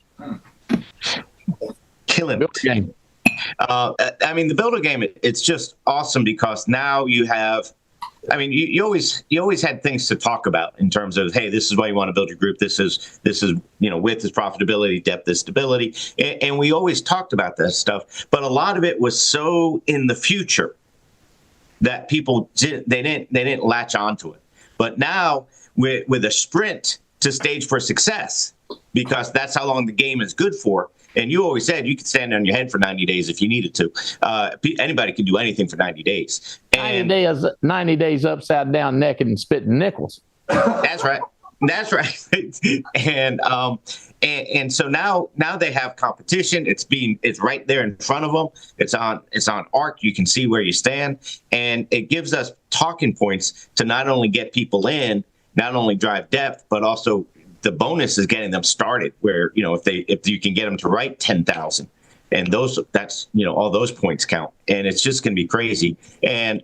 killing builder game. I mean, the builder game, it's just awesome because now you have. I mean, you always had things to talk about in terms of, hey, this is why you want to build your group. This is width is profitability, depth is stability, and we always talked about that stuff. But a lot of it was so in the future that people didn't latch onto it. But now with a sprint to stage for success, because that's how long the game is good for. And you always said you could stand on your head for 90 days if you needed to. Anybody can do anything for 90 days. And 90 days upside down, naked, and spitting nickels. That's right. That's right. And so now they have competition. It's right there in front of them. It's on Arc. You can see where you stand, and it gives us talking points to not only get people in, not only drive depth, but also the bonus is getting them started where, if you can get them to write 10,000 and that's all those points count, and it's just going to be crazy. And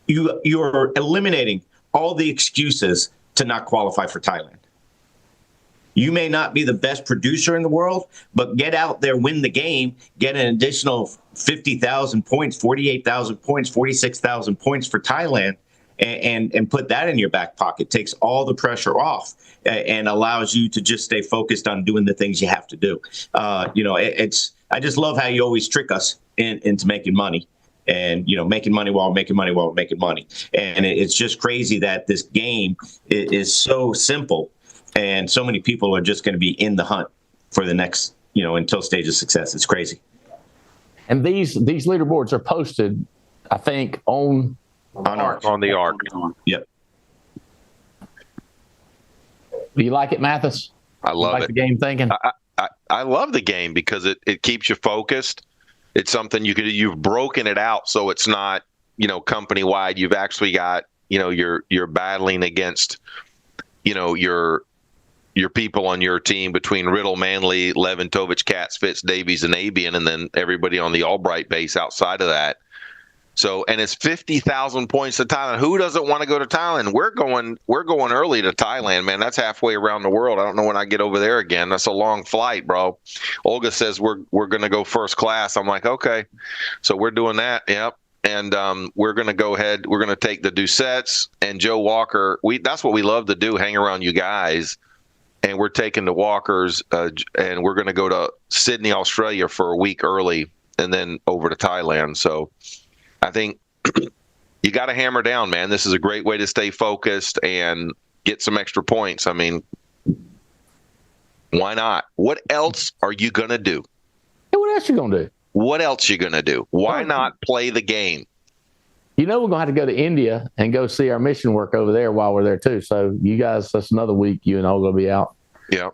you're eliminating all the excuses to not qualify for Thailand. You may not be the best producer in the world, but get out there, win the game, get an additional 50,000 points, 48,000 points, 46,000 points for Thailand. And put that in your back pocket, takes all the pressure off and allows you to just stay focused on doing the things you have to do. I just love how you always trick us into making money and, making money while making money while making money. And it's just crazy that this game is so simple and so many people are just going to be in the hunt for the next, until stage of success. It's crazy. And these leaderboards are posted, I think, on the Arc. Yep. Do you like it, Mathis? I love the game thinking. I love the game because it keeps you focused. It's something you've broken it out so it's not company wide. You've actually got you're battling against your people on your team between Riddle, Manley, Levin, Tovich, Katz, Fitz, Davies, and Abian, and then everybody on the Albright base outside of that. So, and it's 50,000 points to Thailand. Who doesn't want to go to Thailand? We're going early to Thailand, man. That's halfway around the world. I don't know when I get over there again. That's a long flight, bro. Olga says we're going to go first class. I'm like, okay. So we're doing that. Yep. And we're going to go ahead. We're going to take the Doucettes and Joe Walker. That's what we love to do, hang around you guys. And we're taking the Walkers, and we're going to go to Sydney, Australia for a week early and then over to Thailand. So I think you got to hammer down, man. This is a great way to stay focused and get some extra points. I mean, why not? What else are you going to do? Hey, what else you going to do? What else you going to do? Why not play the game? We're going to have to go to India and go see our mission work over there while we're there, too. So you guys, that's another week you and I are going to be out. Yeah.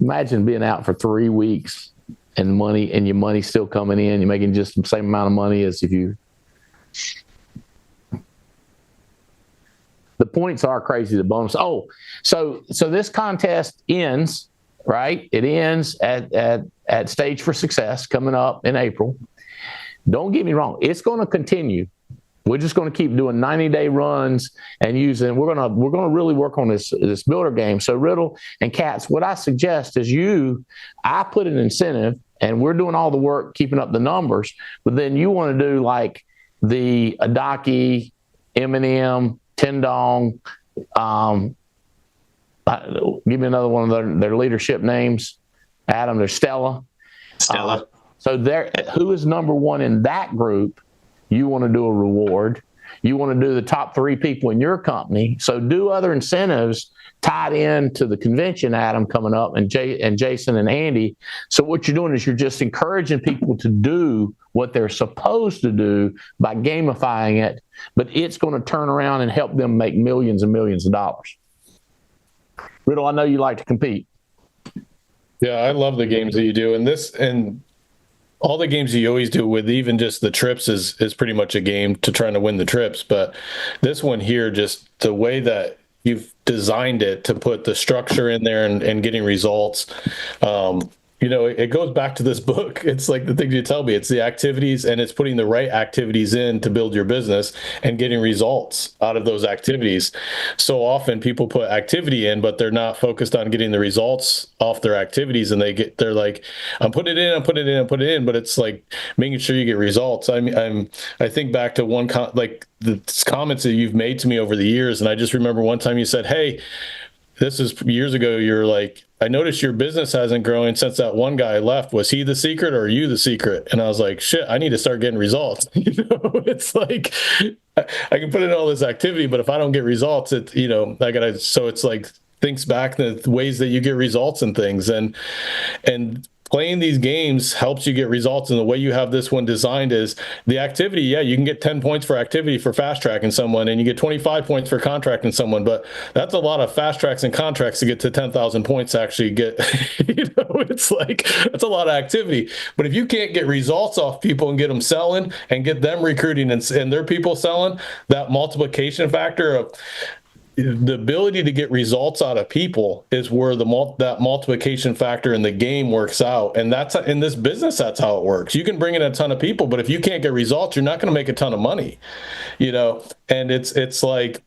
Imagine being out for 3 weeks and your money still coming in. You're making just the same amount of money as if you. The points are crazy, the bonus. Oh, so this contest ends, right? It ends at Stage for Success coming up in April. Don't get me wrong. It's going to continue. We're just going to keep doing 90-day runs and we're going to really work on this builder game. So Riddle and Katz, what I suggest is I put an incentive and we're doing all the work, keeping up the numbers, but then you want to do like the Adaki, Eminem, Tendong, give me another one of their leadership names. Adam, there's Stella. Stella. So there, who is number one in that group? You want to do a reward. You want to do the top 3 people in your company. So do other incentives tied in to the convention, Adam, coming up, and Jason and Andy. So what you're doing is you're just encouraging people to do what they're supposed to do by gamifying it, but it's going to turn around and help them make millions and millions of dollars. Riddle, I know you like to compete. Yeah, I love the games that you do. And all the games you always do with even just the trips is pretty much a game to trying to win the trips. But this one here, just the way that you've designed it to put the structure in there and getting results, it goes back to this book. It's like the things you tell me. It's the activities, and it's putting the right activities in to build your business and getting results out of those activities. So often people put activity in, but they're not focused on getting the results off their activities, and they're like, I'm putting it in, but it's like making sure you get results. I think back to one the comments that you've made to me over the years, and I just remember one time you said, "Hey, this is years ago. You're like, I noticed your business hasn't grown since that one guy left. Was he the secret or are you the secret?" And I was like, shit, I need to start getting results. It's like, I can put in all this activity, but if I don't get results, so it's like, thinks back the ways that you get results and things. And playing these games helps you get results. And the way you have this one designed is the activity. Yeah, you can get 10 points for activity for fast tracking someone, and you get 25 points for contracting someone. But that's a lot of fast tracks and contracts to get to 10,000 points to actually get, it's like, that's a lot of activity. But if you can't get results off people and get them selling and get them recruiting and their people selling, that multiplication factor of the ability to get results out of people is where that multiplication factor in the game works out. And that's in this business, that's how it works. You can bring in a ton of people, but if you can't get results, you're not going to make a ton of money, and it's like,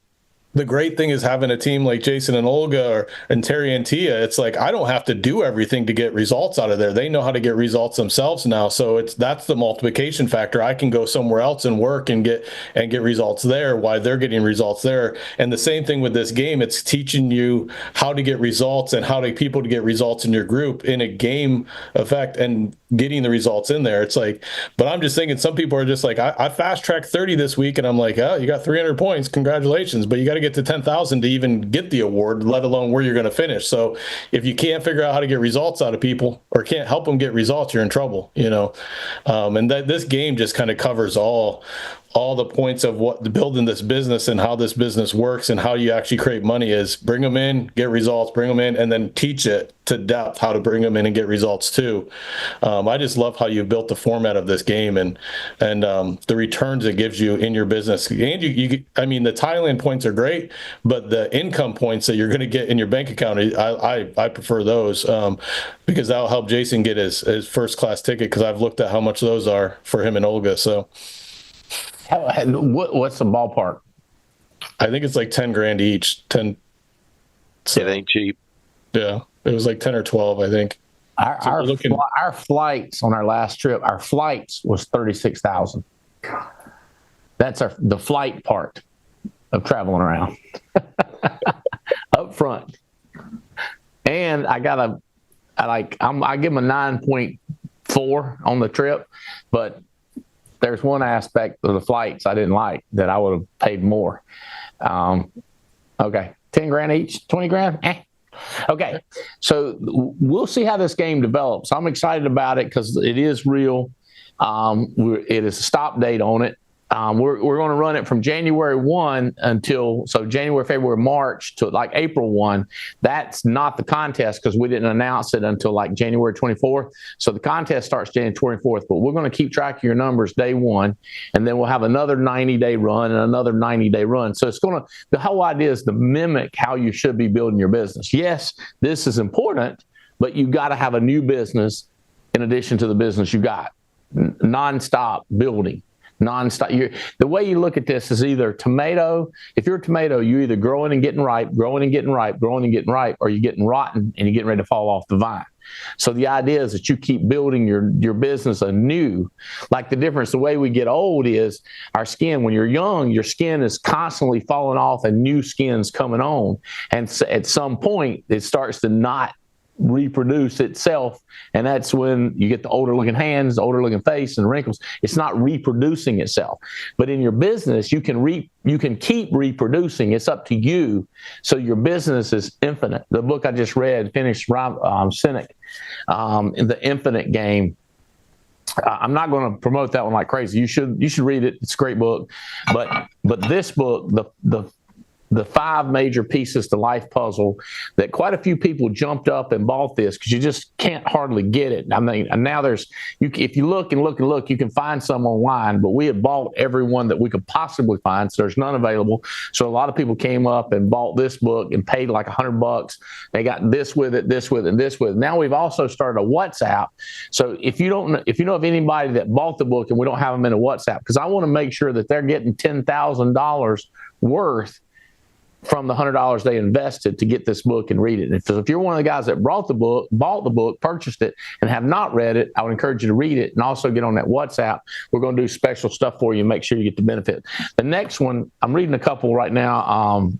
the great thing is having a team like Jason and Olga and Terry and Tia. It's like, I don't have to do everything to get results out of there. They know how to get results themselves now. So that's the multiplication factor. I can go somewhere else and work and get results there while they're getting results there. And the same thing with this game. It's teaching you how to get results and how to people to get results in your group in a game effect and getting the results in there. It's like, but I'm just thinking some people are just like, I fast tracked 30 this week, and I'm like, oh, you got 300 points. Congratulations. But you got to get to 10,000 to even get the award, let alone where you're going to finish. So if you can't figure out how to get results out of people or can't help them get results, you're in trouble, and that this game just kind of covers all the points of what building this business and how this business works and how you actually create money is bring them in, get results, bring them in, and then teach it to depth how to bring them in and get results too. I just love how you built the format of this game and the returns it gives you in your business. And the Thailand points are great, but the income points that you're going to get in your bank account, I prefer those because that'll help Jason get his first class ticket, because I've looked at how much those are for him and Olga. So. What's the ballpark? I think it's like 10 grand each. 10. So, it ain't cheap. Yeah, it was like 10 or 12, I think. Our flights on our last trip, our flights was 36,000. That's the flight part of traveling around up front. And I give them a 9.4 on the trip, but there's one aspect of the flights I didn't like that I would have paid more. Okay, 10 grand each, 20 grand. Okay, so we'll see how this game develops. I'm excited about it because it is real. It is a stop date on it. We're going to run it from January 1 January, February, March to like April 1. That's not the contest because we didn't announce it until like January 24th. So the contest starts January 24th, but we're going to keep track of your numbers day one, and then we'll have another 90-day run and another 90-day run. So the whole idea is to mimic how you should be building your business. Yes, this is important, but you got to have a new business in addition to the business you got. Nonstop building. Nonstop. The way you look at this is either tomato. If you're a tomato, you're either growing and getting ripe, growing and getting ripe, growing and getting ripe, or you're getting rotten and you're getting ready to fall off the vine. So the idea is that you keep building your business anew. Like the difference, the way we get old is our skin. When you're young, your skin is constantly falling off and new skin's coming on. And so at some point, it starts to not reproduce itself, and that's when you get the older looking hands, the older looking face, and wrinkles. It's not reproducing itself. But in your business, you can keep reproducing. It's up to you. So your business is infinite. The book I just read, finished, Cynic, The Infinite Game. I'm not going to promote that one like crazy. You should read it. It's a great book. But this book, the 5 major pieces to life puzzle, that quite a few people jumped up and bought this because you just can't hardly get it. I mean, and now if you look and look and look, you can find some online, but we had bought every one that we could possibly find. So there's none available. So a lot of people came up and bought this book and paid like $100. They got this with it, this with it, and this with it. Now we've also started a WhatsApp. So if you know of anybody that bought the book and we don't have them in a WhatsApp, because I want to make sure that they're getting $10,000 worth from the $100 they invested to get this book and read it. And if you're one of the guys that bought the book, purchased it, and have not read it, I would encourage you to read it and also get on that WhatsApp. We're going to do special stuff for you and make sure you get the benefit. The next one, I'm reading a couple right now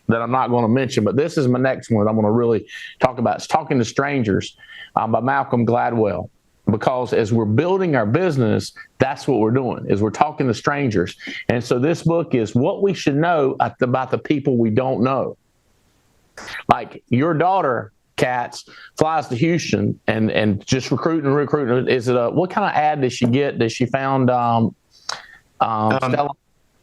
that I'm not going to mention, but this is my next one I'm going to really talk about. It's Talking to Strangers by Malcolm Gladwell. Because as we're building our business, that's what we're doing, is we're talking to strangers. And so this book is what we should know about the people we don't know. Like your daughter, Katz, flies to Houston and just recruiting. Is it what kind of ad did she get? Did she found Stella?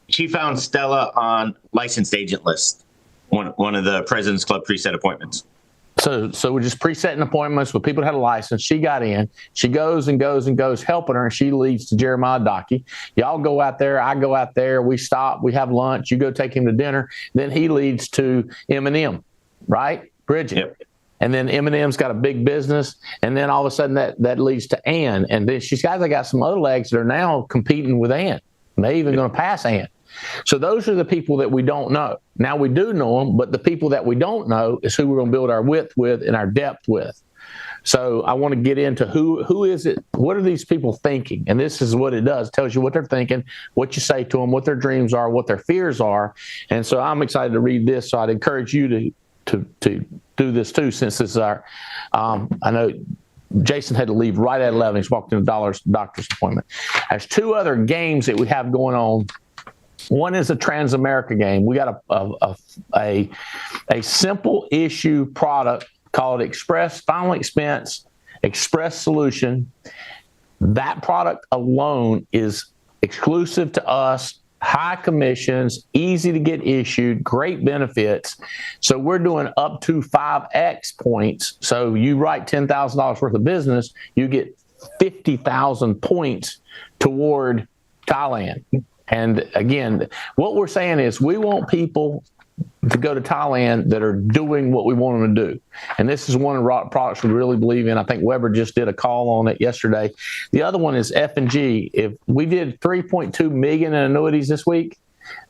She found Stella on licensed agent list, one of the President's Club preset appointments. So we're just presetting appointments with people that had a license. She got in. She goes and goes and goes, helping her, and she leads to Jeremiah Dockey. Y'all go out there. I go out there. We stop. We have lunch. You go take him to dinner. Then he leads to Eminem, right? Bridget. Yep. And then Eminem's got a big business. And then all of a sudden that leads to Ann. And then she's got some other legs that are now competing with Ann. Maybe even going to pass Ann. So those are the people that we don't know. Now we do know them, but the people that we don't know is who we're going to build our width with and our depth with. So I want to get into who is it? What are these people thinking? And this is what it does. It tells you what they're thinking, what you say to them, what their dreams are, what their fears are. And so I'm excited to read this. So I'd encourage you to do this too, since this is our, I know Jason had to leave right at 11. He's walked in a doctor's appointment. There's 2 other games that we have going on. One is a Transamerica game. We got a simple issue product called Express Final Expense Express Solution. That product alone is exclusive to us, high commissions, easy to get issued, great benefits. So we're doing up to 5x points. So you write $10,000 worth of business, you get 50,000 points toward Thailand. And again, what we're saying is we want people to go to Thailand that are doing what we want them to do. And this is one of the products we really believe in. I think Weber just did a call on it yesterday. The other one is F&G. If we did 3.2 million in annuities this week,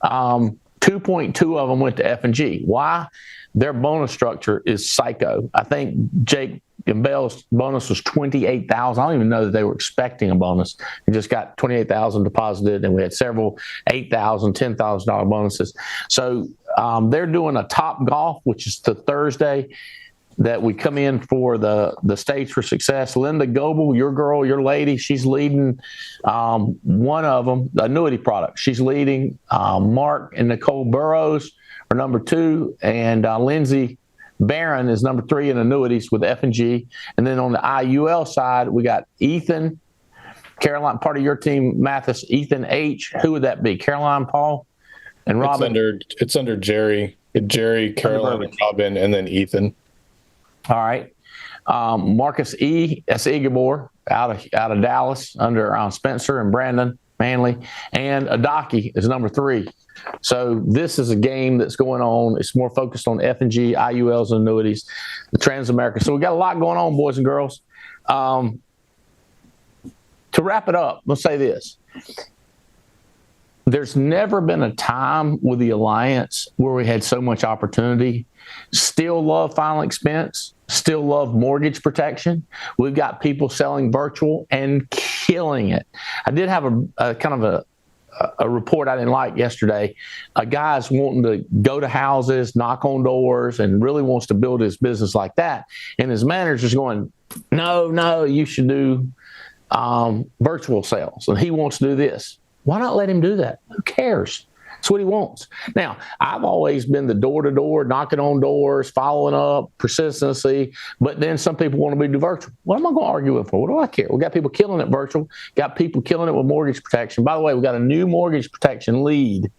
2.2 of them went to F&G. Why? Their bonus structure is psycho. I think Jake and Bell's bonus was $28,000. I don't even know that they were expecting a bonus. They just got $28,000 deposited, and we had several $8,000, $10,000 bonuses. So they're doing a Top Golf, which is the Thursday that we come in for the Stage for Success. Linda Goebel, your girl, your lady, she's leading one of them, the annuity product. She's leading. Mark and Nicole Burrows are number 2, and Lindsay Barron is number 3 in annuities with F&G. And then on the IUL side, we got Ethan, Caroline, part of your team, Mathis, Ethan H. Who would that be? Caroline, Paul, and Robin? It's under Jerry, Caroline, and Robin, and then Ethan. All right. Marcus E. That's Igabor out of Dallas under Spencer and Brandon Manley. And Adaki is number 3. So this is a game that's going on. It's more focused on F&G, IULs, and annuities, the Transamerica. So we got a lot going on, boys and girls. To wrap it up, let's say this. There's never been a time with the Alliance where we had so much opportunity. Still love final expense. Still love mortgage protection. We've got people selling virtual and killing it. I did have a kind of a report I didn't like yesterday. A guy's wanting to go to houses, knock on doors, and really wants to build his business like that. And his manager's going, no, you should do virtual sales. And he wants to do this. Why not let him do that? Who cares? That's what he wants. Now, I've always been the door-to-door, knocking on doors, following up, persistency. But then some people want to be virtual. What am I going to argue with for? What do I care? We got people killing it virtual. Got people killing it with mortgage protection. By the way, we got a new mortgage protection lead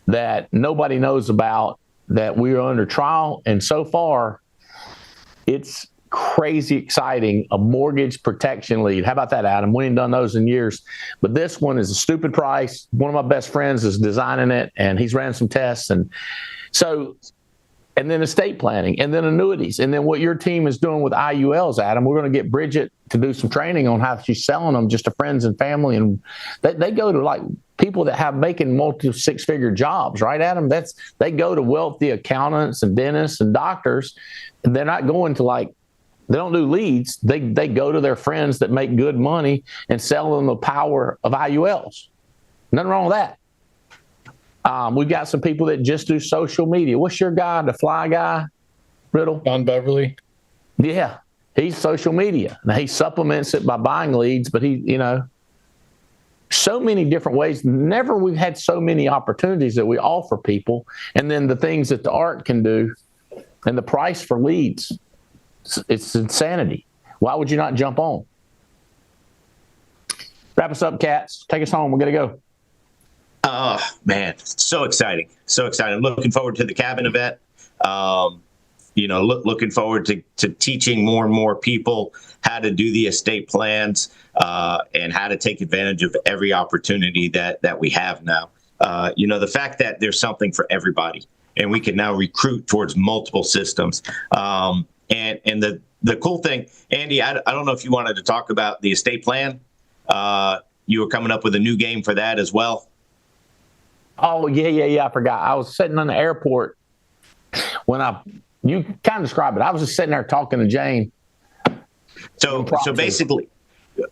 that nobody knows about that we are under trial. And so far, it's crazy exciting, a mortgage protection lead. How about that, Adam? We ain't done those in years. But this one is a stupid price. One of my best friends is designing it, and he's ran some tests. And then estate planning, and then annuities. And then what your team is doing with IULs, Adam, we're going to get Bridget to do some training on how she's selling them just to friends and family. And they go to like people that have making multi six-figure jobs, right, Adam? They go to wealthy accountants and dentists and doctors. And they're not going to they don't do leads. They go to their friends that make good money and sell them the power of IULs. Nothing wrong with that. We've got some people that just do social media. What's your guy, the fly guy, Riddle? Don Beverly. Yeah, he's social media. Now, he supplements it by buying leads, but so many different ways. Never we've had so many opportunities that we offer people, and then the things that the art can do and the price for leads. It's insanity. Why would you not jump on? Wrap us up, Cats. Take us home. We're going to go. Oh, man. So exciting. So exciting. Looking forward to the cabin event. Looking forward to teaching more and more people how to do the estate plans and how to take advantage of every opportunity that we have now. The fact that there's something for everybody, and we can now recruit towards multiple systems. And the cool thing, Andy, I don't know if you wanted to talk about the estate plan. You were coming up with a new game for that as well. Oh, yeah. I forgot. I was sitting in the airport when you kind of described it. I was just sitting there talking to Jane. So basically,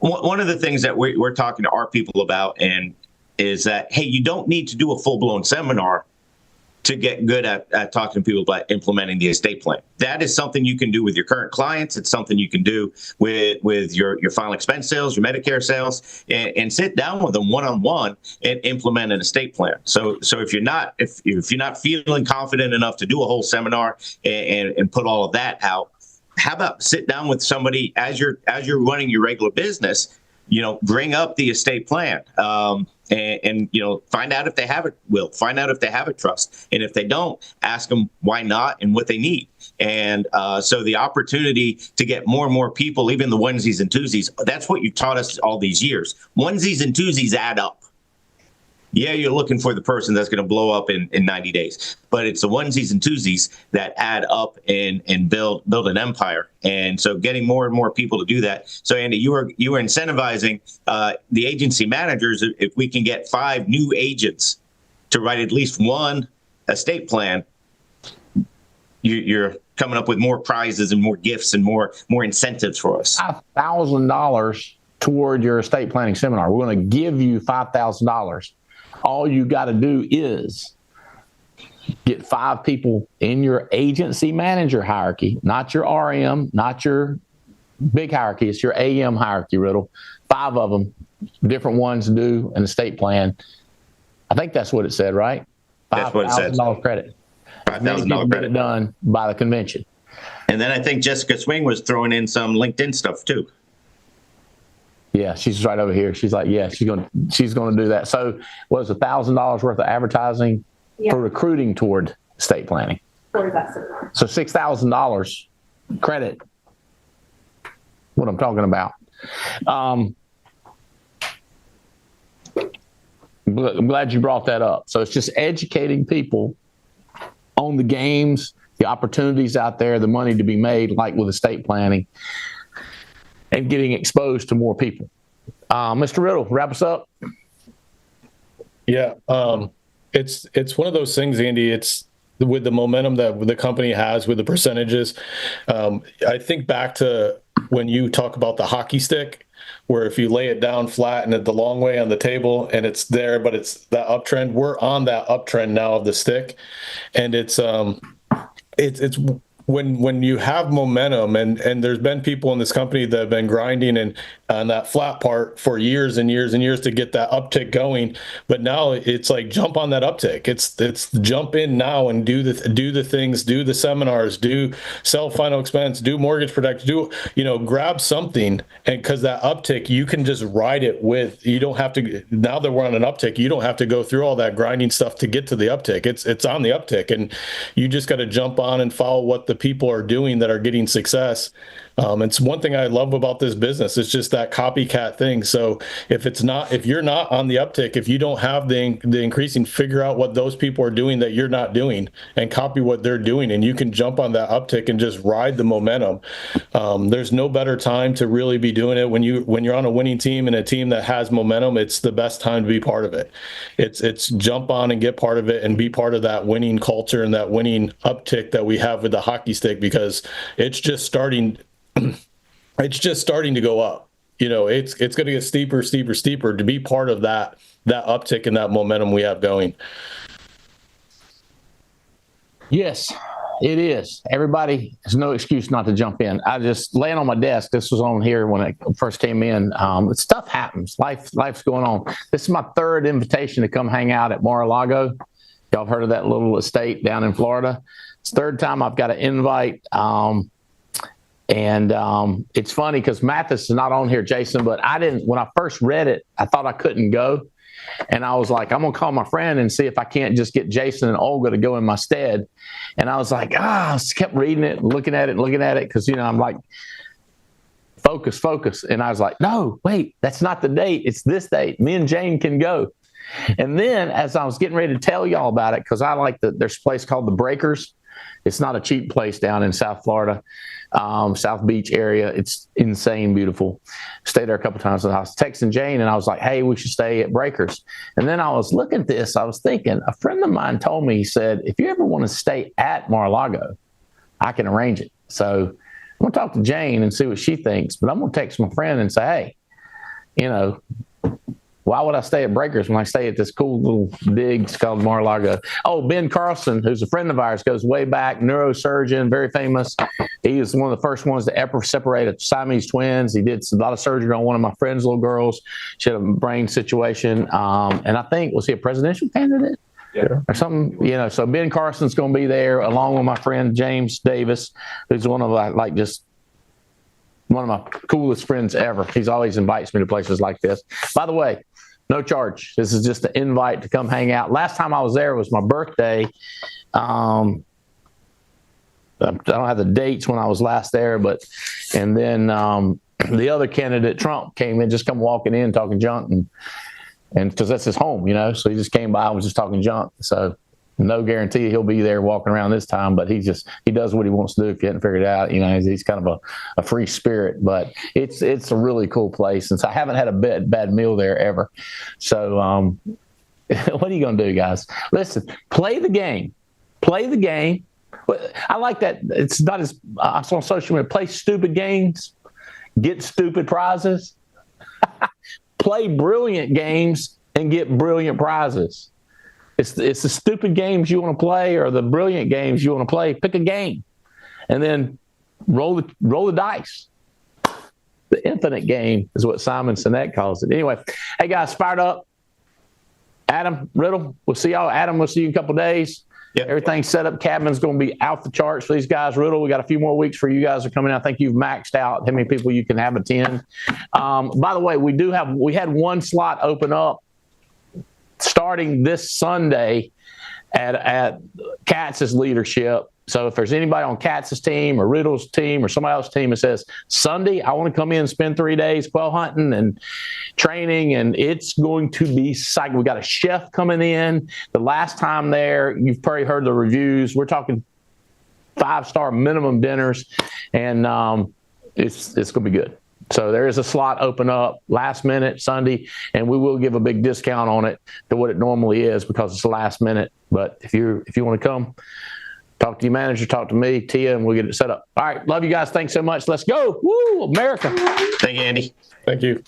one of the things that we're talking to our people about is that, hey, you don't need to do a full-blown seminar to get good at talking to people about implementing the estate plan. That is something you can do with your current clients. It's something you can do with your final expense sales, your Medicare sales, and sit down with them one-on-one and implement an estate plan. So if you're not feeling confident enough to do a whole seminar and put all of that out, how about sit down with somebody as you're running your regular business, bring up the estate plan. And find out if they have a will, find out if they have a trust. And if they don't, ask them why not and what they need. And so the opportunity to get more and more people, even the onesies and twosies, that's what you taught us all these years. Onesies and twosies add up. Yeah, you're looking for the person that's going to blow up in 90 days, but it's the onesies and twosies that add up and build an empire. And so getting more and more people to do that. So Andy, you were incentivizing the agency managers. If we can get 5 new agents to write at least one estate plan, you're coming up with more prizes and more gifts and more incentives for us. $5,000 toward your estate planning seminar. We're going to give you $5,000. All you got to do is get 5 people in your agency manager hierarchy, not your RM, not your big hierarchy. It's your AM hierarchy, Riddle. 5 of them, different ones do an estate plan. I think that's what it said, right? That's what it said. $5,000 credit. $5,000 credit. Done by the convention. And then I think Jessica Swing was throwing in some LinkedIn stuff too. Yeah, she's right over here. She's like, yeah, she's going to do that. So was $1,000 worth of advertising for recruiting toward estate planning? For that seminar. So $6,000 credit. What I'm talking about. I'm glad you brought that up. So it's just educating people on the games, the opportunities out there, the money to be made, like with estate planning, and getting exposed to more people. Mr. Riddle, wrap us up. Yeah, it's one of those things, Andy. It's with the momentum that the company has with the percentages. I think back to when you talk about the hockey stick. where if you lay it down flat and the long way on the table and it's there, but it's that uptrend. We're on that uptrend now of the stick, and it's when you have momentum, and there's been people in this company that have been grinding and on that flat part for years and years and years to get that uptick going, but now it's like jump on that uptick. It's jump in now and do the things, do the seminars, do sell final expense, do mortgage protect, grab something, and because that uptick you can just ride it with. You don't have to, now that we're on an uptick, you don't have to go through all that grinding stuff to get to the uptick. It's on the uptick, and you just got to jump on and follow what the people are doing that are getting success. It's one thing I love about this business. It's just that copycat thing. So if you're not on the uptick, if you don't have the increasing, figure out what those people are doing that you're not doing and copy what they're doing, and you can jump on that uptick and just ride the momentum. There's no better time to really be doing it when you're on a winning team and a team that has momentum. It's the best time to be part of it. It's jump on and get part of it and be part of that winning culture and that winning uptick that we have with the hockey stick, because it's just starting. It's just starting to go up. It's going to get steeper to be part of that uptick and that momentum we have going. Yes, It is. Everybody, there's no excuse not to jump in. I just laying on my desk. This was on here when I first came in. Stuff happens. Life's going on. This is my third invitation to come hang out at Mar-a-Lago. Y'all have heard of that little estate down in Florida? It's the third time I've got an invite. It's funny because Mathis is not on here, Jason, but when I first read it, I thought I couldn't go. And I was like, I'm going to call my friend and see if I can't just get Jason and Olga to go in my stead. And I was like, I just kept reading it, looking at it because, I'm like, focus. And I was like, no, wait, that's not the date. It's this date. Me and Jane can go. And then as I was getting ready to tell y'all about it, because I like there's a place called the Breakers. It's not a cheap place down in South Florida, South Beach area. It's insane, beautiful. Stayed there a couple times. And I was texting Jane, and I was like, hey, we should stay at Breakers. And then I was looking at this. I was thinking, a friend of mine told me, he said, if you ever want to stay at Mar-a-Lago, I can arrange it. So I'm going to talk to Jane and see what she thinks. But I'm going to text my friend and say, hey, why would I stay at Breakers when I stay at this cool little digs called Mar-a-Lago? Oh, Ben Carlson, who's a friend of ours, goes way back, neurosurgeon, very famous. He was one of the first ones to ever separate a Siamese twins. He did a lot of surgery on one of my friend's little girls. She had a brain situation. And I think, was he a presidential candidate? Yeah. Or something, so Ben Carson's going to be there along with my friend James Davis, who's one of my coolest friends ever. He's always invites me to places like this. By the way, no charge. This is just an invite to come hang out. Last time I was there was my birthday. I don't have the dates when I was last there, and then the other candidate, Trump, came in, just come walking in talking junk, and because that's his home, so he just came by and was just talking junk. So no guarantee he'll be there walking around this time, but he does what he wants to do. If you hadn't figured it out, he's kind of a free spirit, but it's a really cool place. And so I haven't had a bad meal there ever. So what are you going to do, guys? Listen, play the game. I like that. It's not as I saw on social media. Play stupid games, get stupid prizes. Play brilliant games and get brilliant prizes. It's the stupid games you want to play or the brilliant games you want to play. Pick a game, and then roll the dice. The infinite game is what Simon Sinek calls it. Anyway, hey guys, fired up. Adam Riddle, we'll see y'all. Adam, we'll see you in a couple of days. Yep. Everything's set up. Cabin's going to be out the charts for these guys. Riddle, we got a few more weeks for you guys are coming out. I think you've maxed out how many people you can have attend. By the way, we had one slot open up starting this Sunday at Katz's leadership. So if there's anybody on Katz's team or Riddle's team or somebody else's team that says, Sunday, I want to come in and spend 3 days quail hunting and training, and it's going to be psych. We got a chef coming in. The last time there, you've probably heard the reviews. We're talking 5-star minimum dinners, and it's going to be good. So there is a slot open up last minute Sunday, and we will give a big discount on it to what it normally is because it's last minute. But if you want to come, Talk to your manager, talk to me, Tia, and we'll get it set up. All right. Love you guys. Thanks so much. Let's go. Woo, America. Thank you, Andy. Thank you.